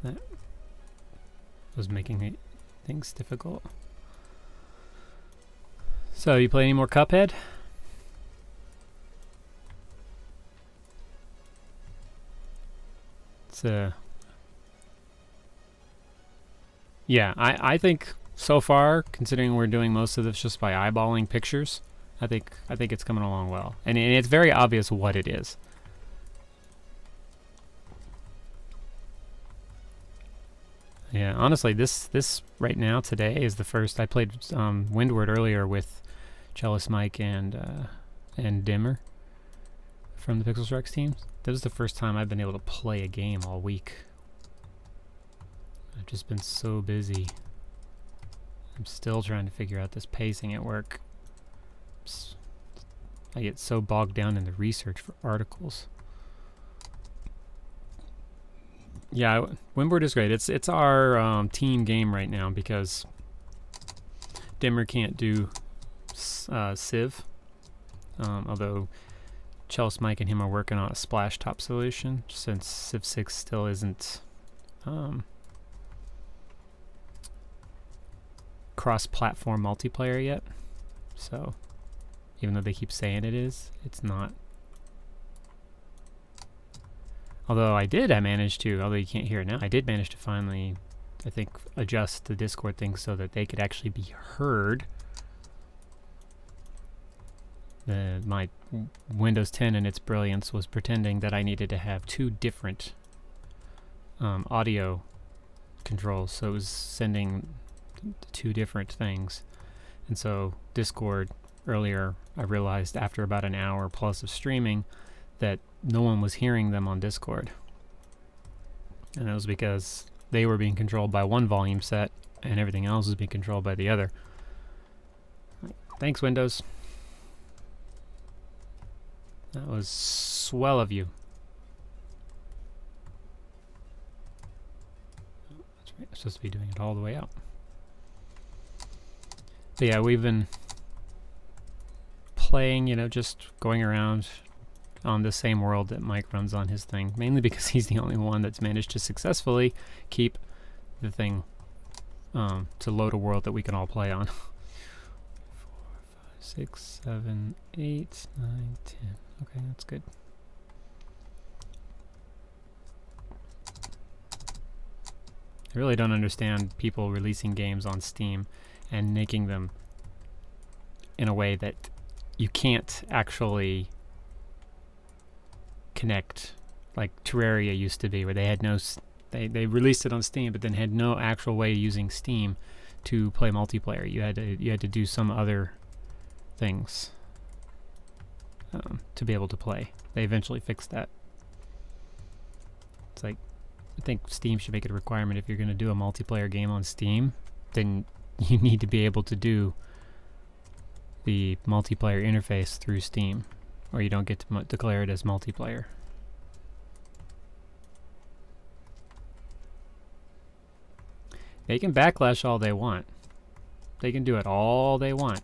That was making things difficult. So you play any more Cuphead? It's yeah, I think so far, considering we're doing most of this just by eyeballing pictures, I think it's coming along well, and it's very obvious what it is. Yeah, honestly, this right now today is the first. I played Windward earlier with Cellist Mike and Dimmer from the Pixel Strikes teams. This is the first time I've been able to play a game all week. I've just been so busy. I'm still trying to figure out this pacing at work. I get so bogged down in the research for articles. Yeah, Windward is great. It's our team game right now because Dimmer can't do Civ, although Cellist Mike and him are working on a splash top solution since Civ 6 still isn't cross-platform multiplayer yet. So even though they keep saying it is, it's not. Although I managed to, although you can't hear it now, I did manage to finally, I think, adjust the Discord thing so that they could actually be heard. My Windows 10 in its brilliance was pretending that I needed to have two different audio controls, so it was sending two different things. And so Discord, earlier, I realized after about an hour plus of streaming that no one was hearing them on Discord. And it was because they were being controlled by one volume set and everything else was being controlled by the other. Thanks, Windows. That was swell of you. That's right. I'm supposed to be doing it all the way out. But yeah, we've been playing, just going around on the same world that Mike runs on his thing, mainly because he's the only one that's managed to successfully keep the thing to load a world that we can all play on. 4, 5, 6, 7, 8, 9, 10. Okay, that's good. I really don't understand people releasing games on Steam and making them in a way that you can't actually connect, like Terraria used to be, where they had they released it on Steam but then had no actual way of using Steam to play multiplayer. You had to do some other things to be able to play. They eventually fixed that. It's like, I think Steam should make it a requirement if you're going to do a multiplayer game on Steam, then you need to be able to do the multiplayer interface through Steam, or you don't get to declare it as multiplayer. They can backlash all they want. They can do it all they want.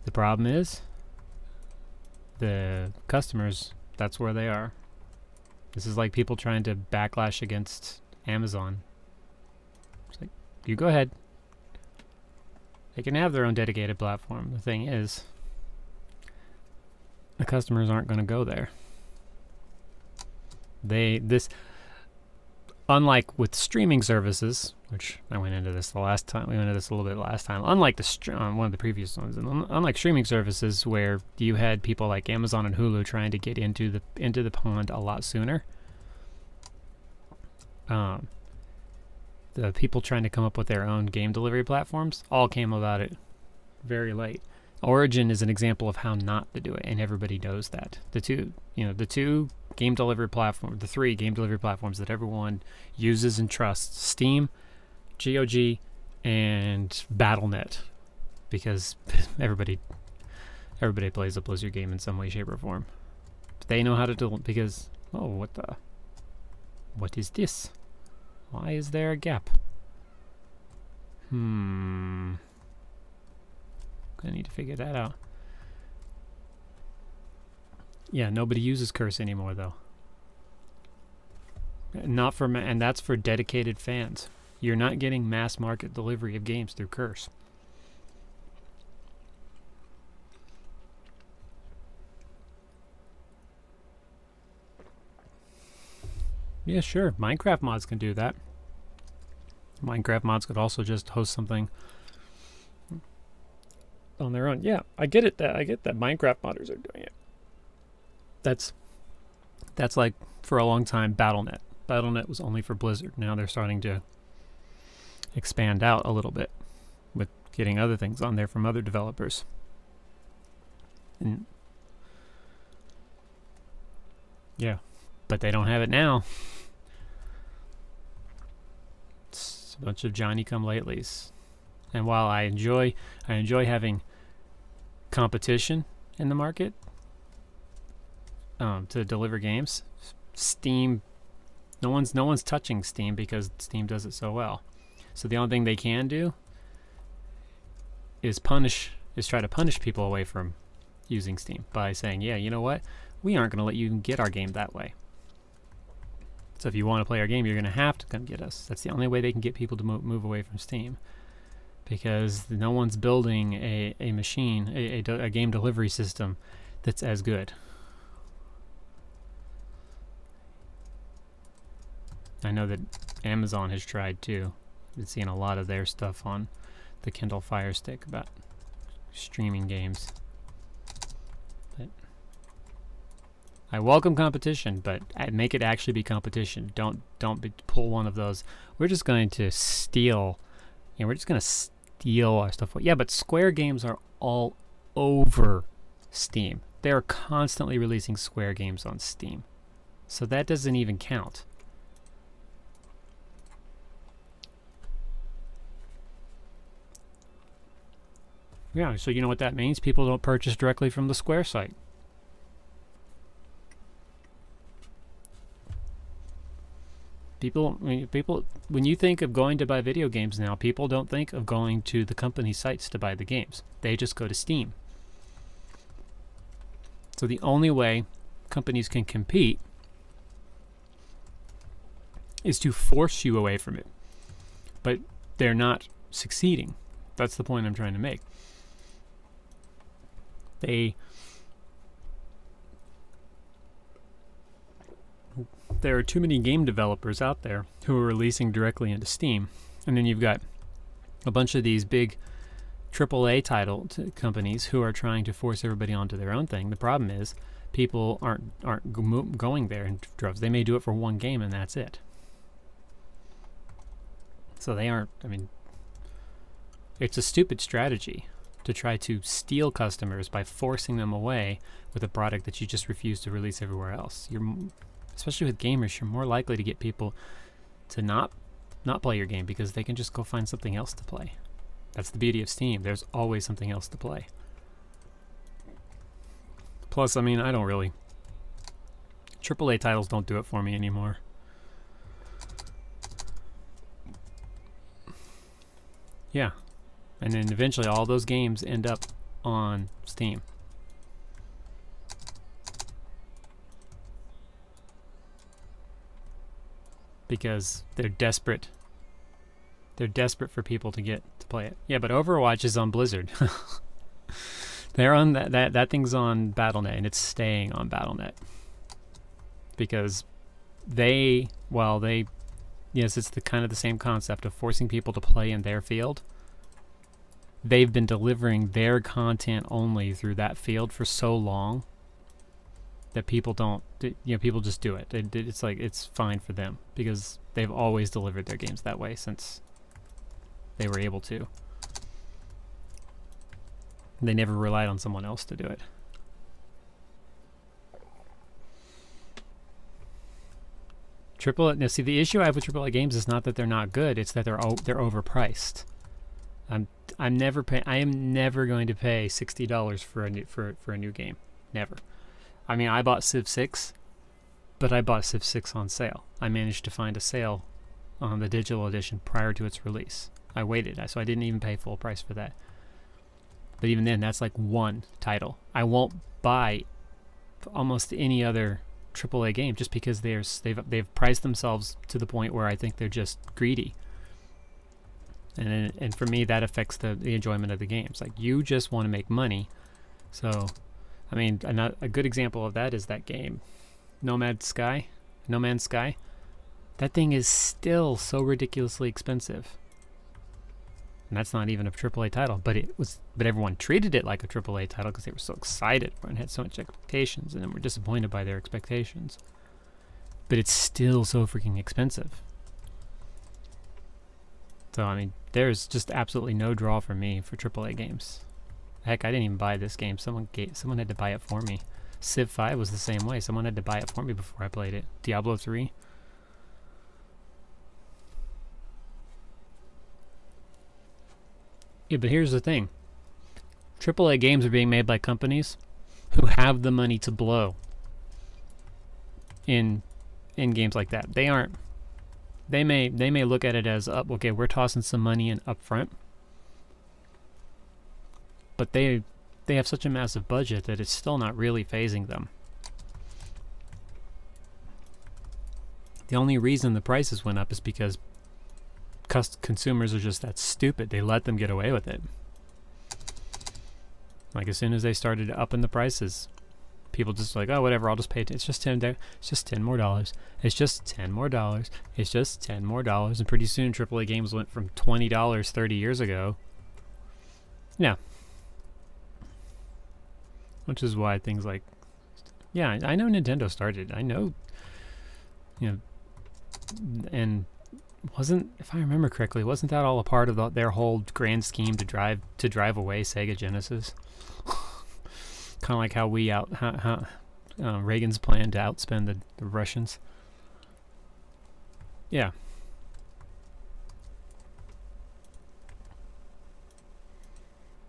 The problem is, the customers, that's where they are. This is like people trying to backlash against Amazon. It's like, you go ahead. They can have their own dedicated platform. The thing is, the customers aren't going to go there. Unlike with streaming services, which I went into this the last time, we went into this a little bit last time. Unlike one of the previous ones, unlike streaming services where you had people like Amazon and Hulu trying to get into the pond a lot sooner, the people trying to come up with their own game delivery platforms all came about it very late. Origin is an example of how not to do it, and everybody knows that. The two game delivery platform, the 3 game delivery platforms that everyone uses and trusts: Steam, GOG, and Battle.net, because everybody plays a Blizzard game in some way, shape, or form. They know how to do, because what is this? Why is there a gap? I need to figure that out. Yeah, nobody uses Curse anymore, though. Not for and that's for dedicated fans. You're not getting mass market delivery of games through Curse. Yeah, sure. Minecraft mods can do that. Minecraft mods could also just host something on their own. Yeah, I get it. I get that Minecraft modders are doing it. That's like, for a long time, Battle.net. Battle.net was only for Blizzard. Now they're starting to expand out a little bit with getting other things on there from other developers. And yeah, but they don't have it now. It's a bunch of Johnny-come-latelys. And while I enjoy having competition in the market to deliver games, Steam, no one's touching Steam because Steam does it so well. So the only thing they can do is try to punish people away from using Steam by saying, yeah, you know what, we aren't going to let you get our game that way. So if you want to play our game, you're going to have to come get us. That's the only way they can get people to move away from Steam, because no one's building a machine, a game delivery system that's as good. I know that Amazon has tried too. I've seen a lot of their stuff on the Kindle Fire Stick about streaming games. But I welcome competition, but make it actually be competition. Don't pull one of those. We're just going to steal. We're just going to steal our stuff. Yeah, but Square games are all over Steam. They're constantly releasing Square games on Steam, so that doesn't even count. Yeah, so you know what that means? People don't purchase directly from the Square site. When you think of going to buy video games now, people don't think of going to the company sites to buy the games. They just go to Steam. So the only way companies can compete is to force you away from it. But they're not succeeding. That's the point I'm trying to make. There are too many game developers out there who are releasing directly into Steam, and then you've got a bunch of these big AAA title companies who are trying to force everybody onto their own thing. The problem is people aren't going there in droves. They may do it for one game and that's it. So they aren't. I mean, it's a stupid strategy to try to steal customers by forcing them away with a product that you just refuse to release everywhere else. Especially with gamers, you're more likely to get people to not play your game because they can just go find something else to play. That's the beauty of Steam. There's always something else to play. Plus, I mean, I don't really... AAA titles don't do it for me anymore. Yeah. And then eventually all those games end up on Steam. Because they're desperate. They're desperate for people to get to play it. Yeah, but Overwatch is on Blizzard. They're on that thing's on Battle.net, and it's staying on Battle.net. Because yes, it's the kind of the same concept of forcing people to play in their field. They've been delivering their content only through that field for so long that people don't, people just do it. It's like, it's fine for them because they've always delivered their games that way since they were able to. They never relied on someone else to do it. Now, see, the issue I have with AAA games is not that they're not good; it's that they're overpriced. I am never going to pay $60 for a new game. Never. I mean, I bought Civ 6, but I bought Civ 6 on sale. I managed to find a sale on the digital edition prior to its release. I waited, so I didn't even pay full price for that. But even then, that's like one title. I won't buy almost any other AAA game just because they've priced themselves to the point where I think they're just greedy. And for me, that affects the enjoyment of the games. Like, you just want to make money. So, I mean, a good example of that is that game, No Man's Sky. That thing is still so ridiculously expensive. And that's not even a AAA title, but everyone treated it like a AAA title because they were so excited and had so much expectations, and then were disappointed by their expectations. But it's still so freaking expensive. So, I mean, there's just absolutely no draw for me for AAA games. Heck, I didn't even buy this game. Someone had to buy it for me. Civ 5 was the same way. Someone had to buy it for me before I played it. Diablo 3. Yeah, but here's the thing. AAA games are being made by companies who have the money to blow in games like that. They aren't. They may look at it as, okay, we're tossing some money in up front, but they have such a massive budget that it's still not really phasing them. The only reason the prices went up is because consumers are just that stupid. They let them get away with it. Like, as soon as they started upping the prices, people just like, oh, whatever, I'll just pay it. It's just $10 more dollars. It's just $10 more dollars. It's just $10 more dollars. And pretty soon AAA games went from $20 30 years ago. Yeah. Which is why things like, yeah, I know Nintendo started. I know, and if I remember correctly, wasn't that all a part of their whole grand scheme to drive away Sega Genesis? Kind of like how Reagan's plan to outspend the Russians. Yeah.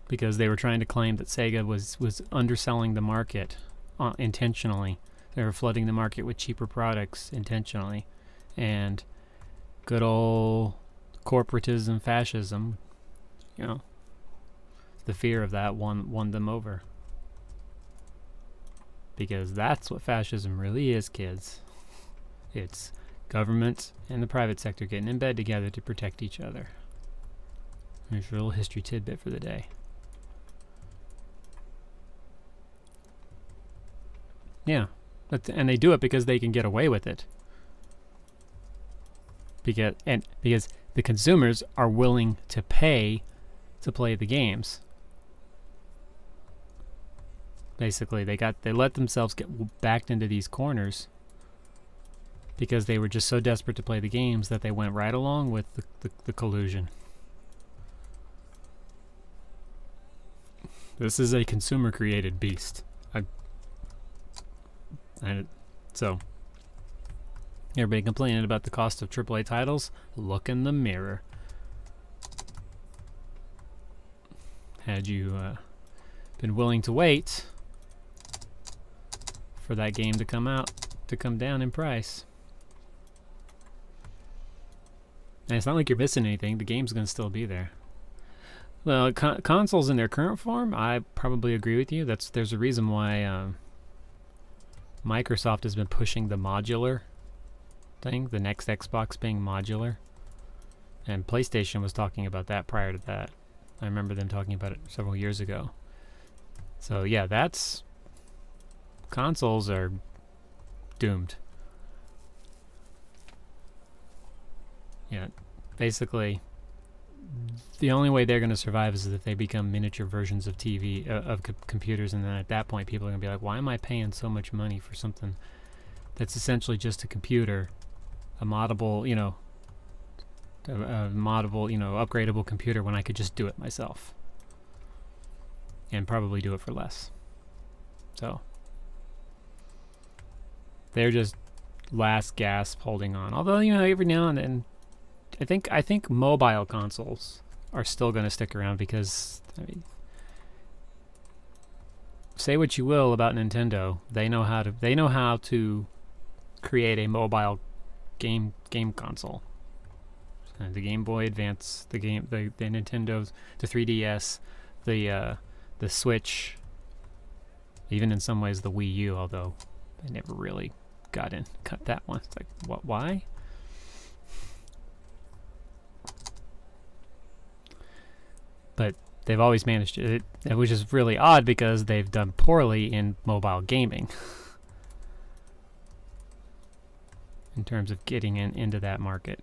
Because they were trying to claim that Sega was underselling the market intentionally. They were flooding the market with cheaper products intentionally. And good old corporatism, fascism, the fear of that won them over. Because that's what fascism really is, kids. It's government and the private sector getting in bed together to protect each other. Here's your little history tidbit for the day. Yeah, and they do it because they can get away with it. Because the consumers are willing to pay to play the games. Basically, they let themselves get backed into these corners because they were just so desperate to play the games that they went right along with the collusion. This is a consumer-created beast. So, everybody complaining about the cost of AAA titles? Look in the mirror. Had you been willing to wait for that game to come down in price? And it's not like you're missing anything. The game's going to still be there. Well, consoles in their current form, I probably agree with you. There's a reason why Microsoft has been pushing the modular thing, the next Xbox being modular. And PlayStation was talking about that prior to that. I remember them talking about it several years ago. So yeah, consoles are doomed. Yeah, basically, the only way they're going to survive is if they become miniature versions of TV, computers, and then at that point people are going to be like, why am I paying so much money for something that's essentially just a computer, a moddable, upgradable computer when I could just do it myself and probably do it for less. So they're just last gasp holding on. Although, you know, every now and then, I think mobile consoles are still going to stick around because, I mean, say what you will about Nintendo, they know how to create a mobile game console. The Game Boy Advance, the Nintendo's, the 3DS, the Switch, even in some ways the Wii U, although I never really cut that one. It's like, what? Why? But they've always managed it, which is really odd because they've done poorly in mobile gaming in terms of getting into that market.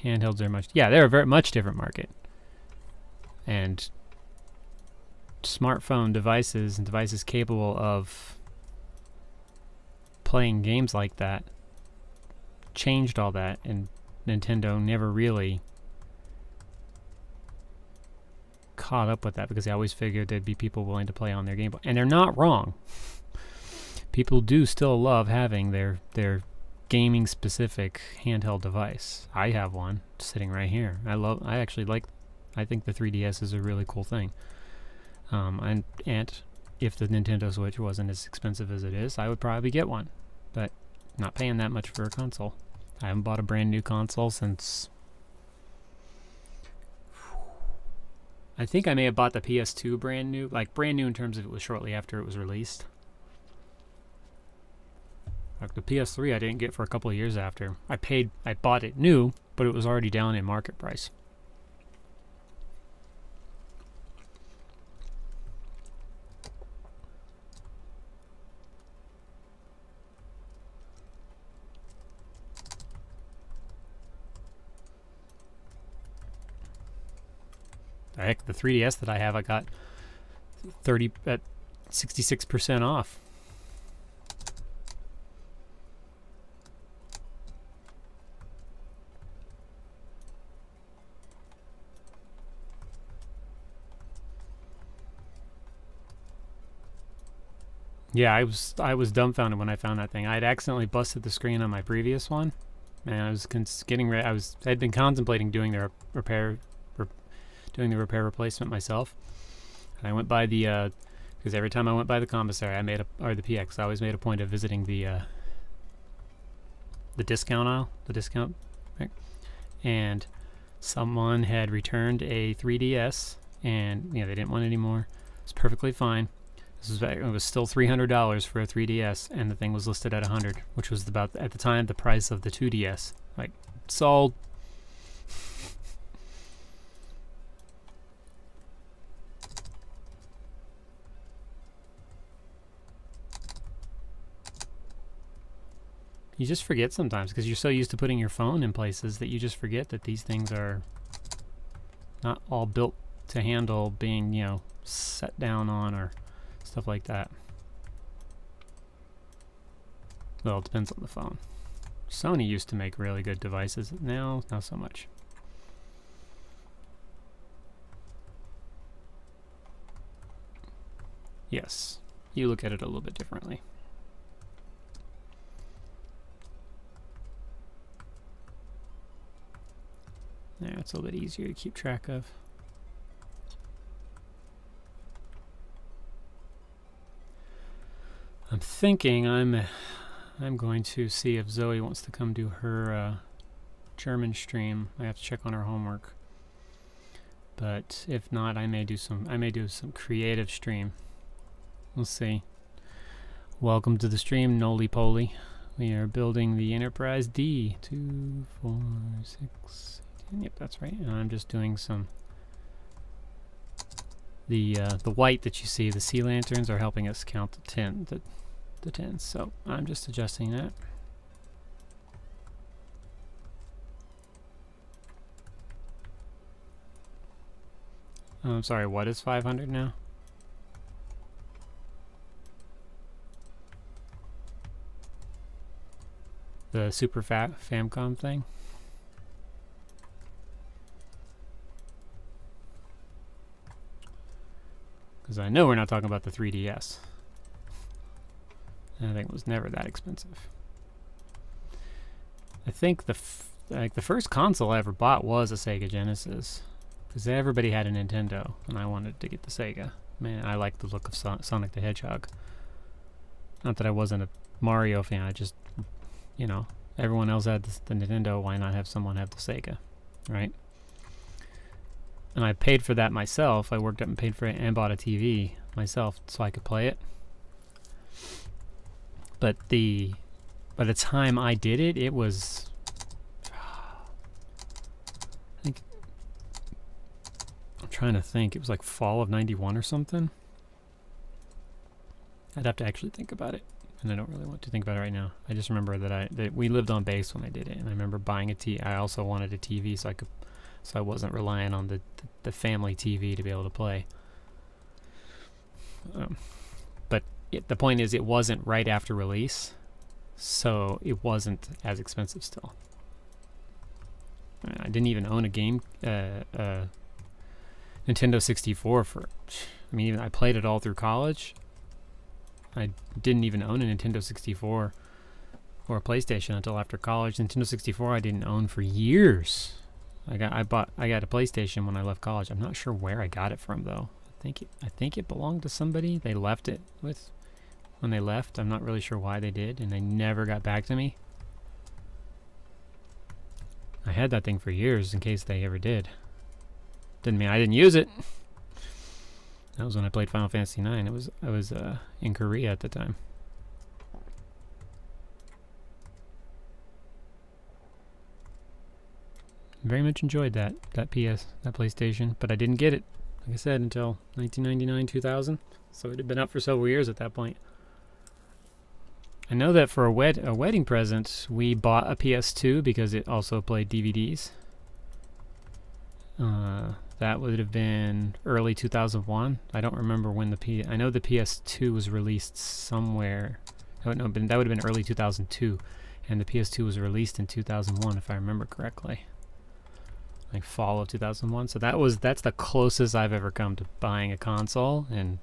Handhelds are they're a very much different market. And smartphone devices and devices capable of playing games like that changed all that, and Nintendo never really caught up with that because they always figured there'd be people willing to play on their Game Boy. And they're not wrong. People do still love having their gaming specific handheld device. I have one sitting right here. I think the 3DS is a really cool thing. And if the Nintendo Switch wasn't as expensive as it is, I would probably get one. But not paying that much for a console. I haven't bought a brand new console since... I think I may have bought the PS2 brand new. Like brand new in terms of it was shortly after it was released. Like the PS3 I didn't get for a couple of years after. I bought it new, but it was already down in market price. Heck, the 3DS that I have, I got 66% off. Yeah, I was dumbfounded when I found that thing. I had accidentally busted the screen on my previous one, and I was getting ready. I'd been contemplating doing the repair replacement myself. And I went by the because every time I went by the commissary, or the PX, I always made a point of visiting the discount aisle, right? And someone had returned a 3DS, and they didn't want it anymore. It's perfectly fine. It was still $300 for a 3DS, and the thing was listed at $100, which was about, at the time, the price of the 2DS. Like, sold. You just forget sometimes, because you're so used to putting your phone in places that you just forget that these things are not all built to handle being, set down on or stuff like that. Well, it depends on the phone. Sony used to make really good devices. Now, not so much. Yes, you look at it a little bit differently. There, it's a little bit easier to keep track of. I'm thinking I'm going to see if Zoe wants to come do her German stream. I have to check on her homework. But if not, I may do some creative stream. We'll see. Welcome to the stream, Noli Poly. We are building the Enterprise D. 2, 4, 6, 18. Yep, that's right. And I'm just doing some. The white that you see, the sea lanterns, are helping us count the 10. The 10s, so I'm just adjusting that. I'm sorry, what is 500 now? The Super Famicom thing? Because I know we're not talking about the 3DS. And I think it was never that expensive. I think the first console I ever bought was a Sega Genesis, because everybody had a Nintendo, and I wanted to get the Sega. Man, I liked the look of Sonic the Hedgehog. Not that I wasn't a Mario fan, I just, you know, everyone else had the Nintendo, why not have someone have the Sega, right? And I paid for that myself. I worked up and paid for it and bought a TV myself so I could play it. But by the time I did it, it was, I think, I'm trying to think, it was like fall of 91 or something. I'd have to actually think about it, and I don't really want to think about it right now. I just remember that we lived on base when I did it, and I remember buying a TV. I also wanted a TV so I wasn't relying on the family TV to be able to play. But the point is, it wasn't right after release, so it wasn't as expensive still. I didn't even own a game, Nintendo 64 for, I mean, I played it all through college. I didn't even own a Nintendo 64 or a PlayStation until after college. Nintendo 64 I didn't own for years. I got a PlayStation when I left college. I'm not sure where I got it from though. I think it belonged to somebody. They left it with when they left. I'm not really sure why they did, and they never got back to me. I had that thing for years in case they ever did. Didn't mean I didn't use it. That was when I played Final Fantasy IX. I was in Korea at the time. Very much enjoyed that PlayStation, but I didn't get it, like I said, until 1999, 2000. So it had been up for several years at that point. I know that for a wedding present, we bought a PS2 because it also played DVDs. That would have been early 2001. I don't remember when I know the PS2 was released somewhere. That would have been early 2002, and the PS2 was released in 2001, if I remember correctly. Like fall of 2001. So that's the closest I've ever come to buying a console, and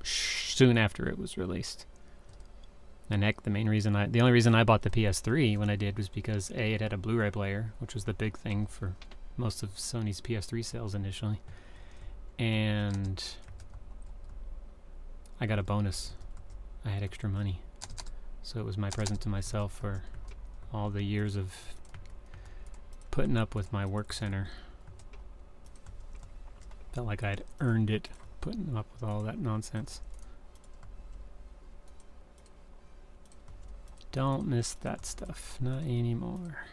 soon after it was released. And heck, the only reason I bought the PS3 when I did was because it had a Blu-ray player, which was the big thing for most of Sony's PS3 sales initially, and I got a bonus. I had extra money, so it was my present to myself for all the years of putting up with my work center. Felt like I'd earned it, putting up with all that nonsense. Don't miss that stuff, not anymore.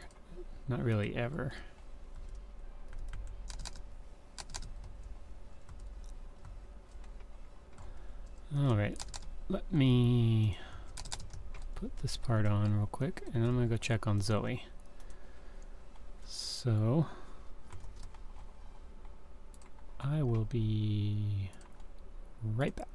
Not really ever. Alright, let me put this part on real quick, and I'm going to go check on Zoe. So, I will be right back.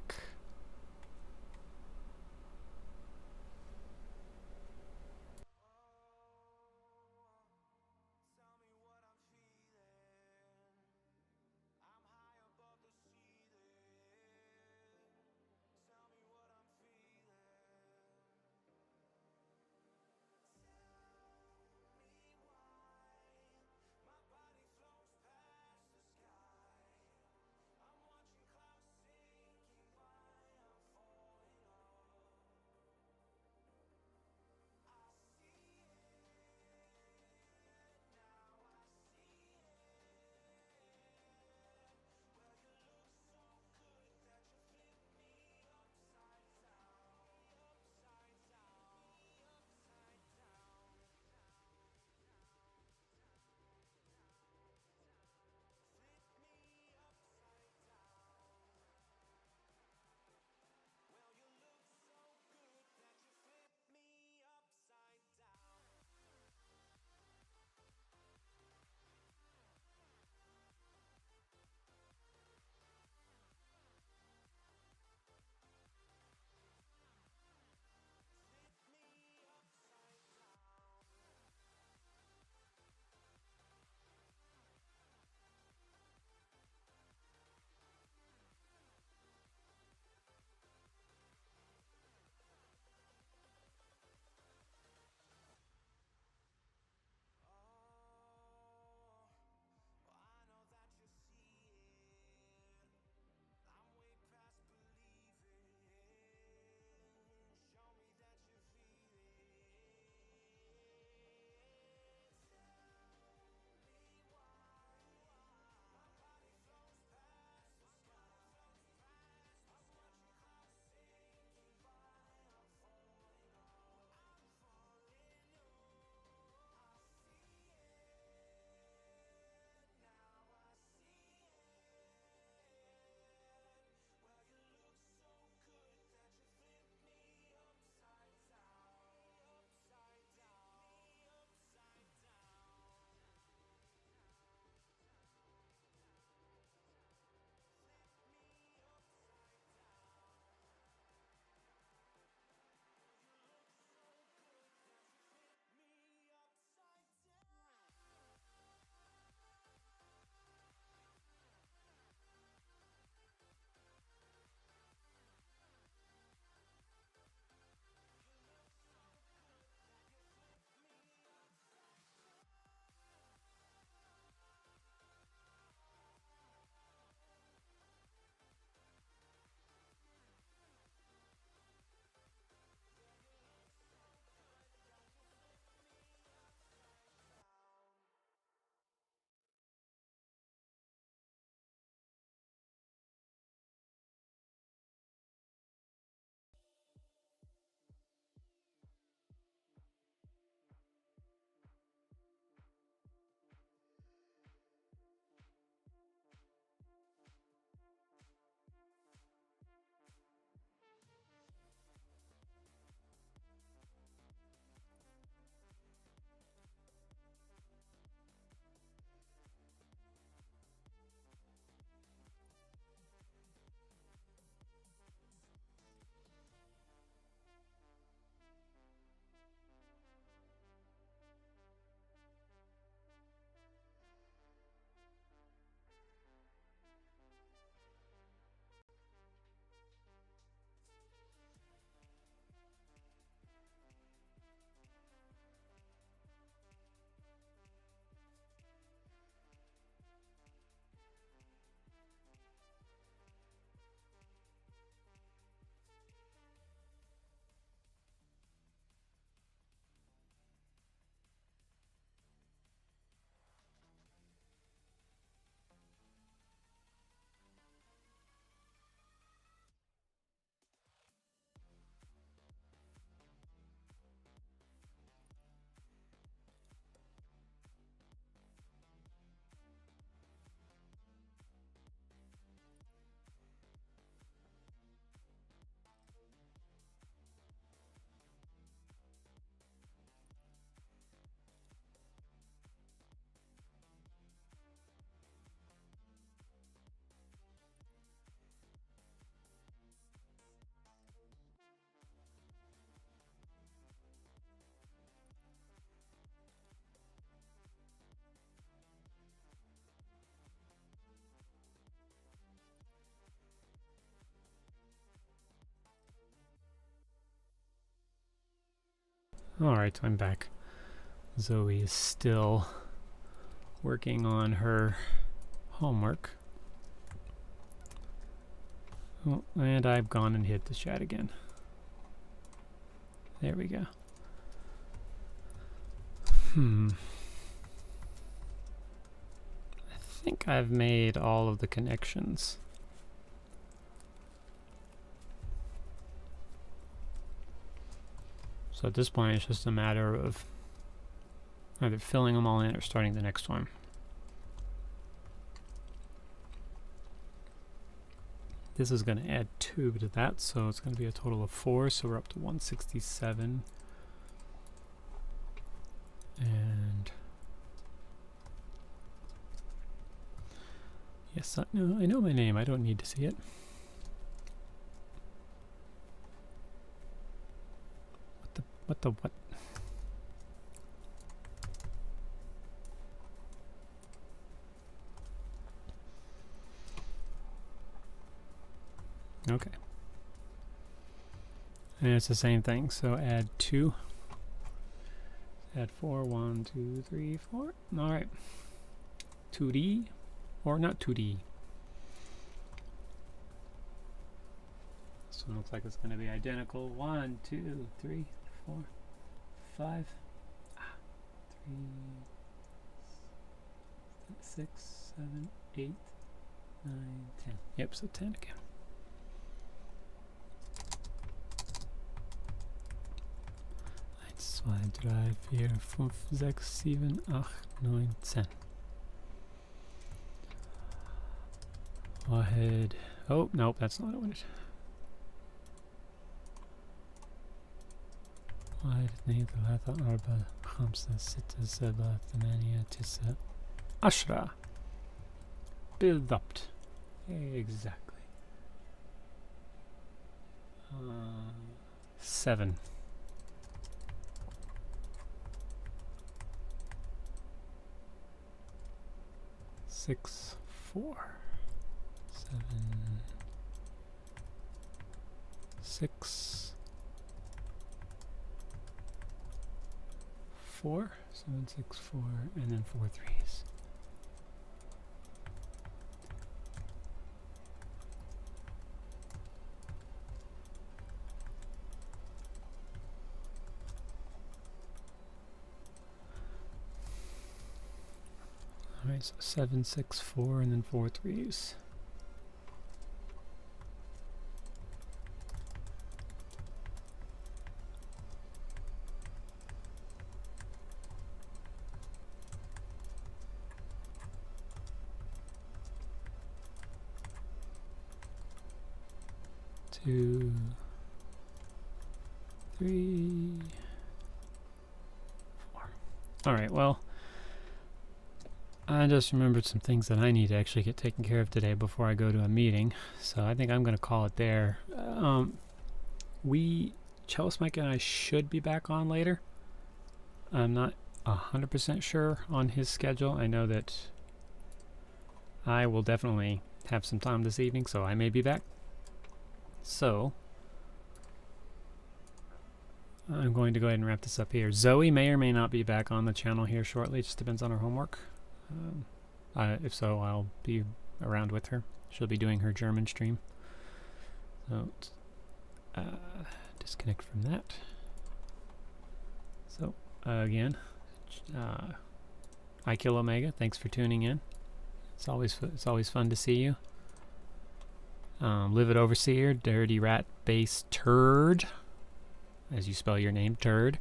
Alright, I'm back. Zoe is still working on her homework. Oh, and I've gone and hit the chat again. There we go. I think I've made all of the connections. So at this point, it's just a matter of either filling them all in or starting the next one. This is going to add 2 to that, so it's going to be a total of 4, so we're up to 167. And yes, I know my name. I don't need to see it. What the what? Okay. And it's the same thing, so add 2. Add 4, 1, 2, 3, 4. Alright. 2D, or not 2D. This one looks like it's going to be identical. 1, 2, 3, 4, 5, 3, 6, 7, 8, 9, 10. Yep, so 10 again. Zwei, drei, vier, fünf, sechs, sieben, acht, neun, 10. Ahead. Oh, nope, that's not what I wanted. واحد اثنين ثلاثة أربعة خمسة ستة سبعة ثمانية تسعة 10 بالضبط. Exactly. 7. 6, 4, 7, 6, 4, 7, 6, 4, and then 4 3s. Alright, so 7, 6, 4, and then 4 3s. Two, 3, 4. Alright, well, I just remembered some things that I need to actually get taken care of today before I go to a meeting, so I think I'm going to call it there. Chelsea, Mike, and I should be back on later. I'm not 100% sure on his schedule. I know that I will definitely have some time this evening, so I may be back. So, I'm going to go ahead and wrap this up here. Zoe may or may not be back on the channel here shortly. It just depends on her homework. If so, I'll be around with her. She'll be doing her German stream. So, disconnect from that. So, again, I Kill Omega, thanks for tuning in. It's always fun to see you. Livid Overseer, Dirty Rat Base Turd, as you spell your name, Turd.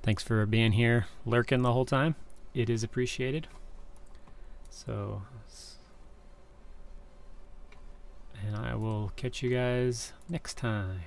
Thanks for being here, lurking the whole time. It is appreciated. So, and I will catch you guys next time.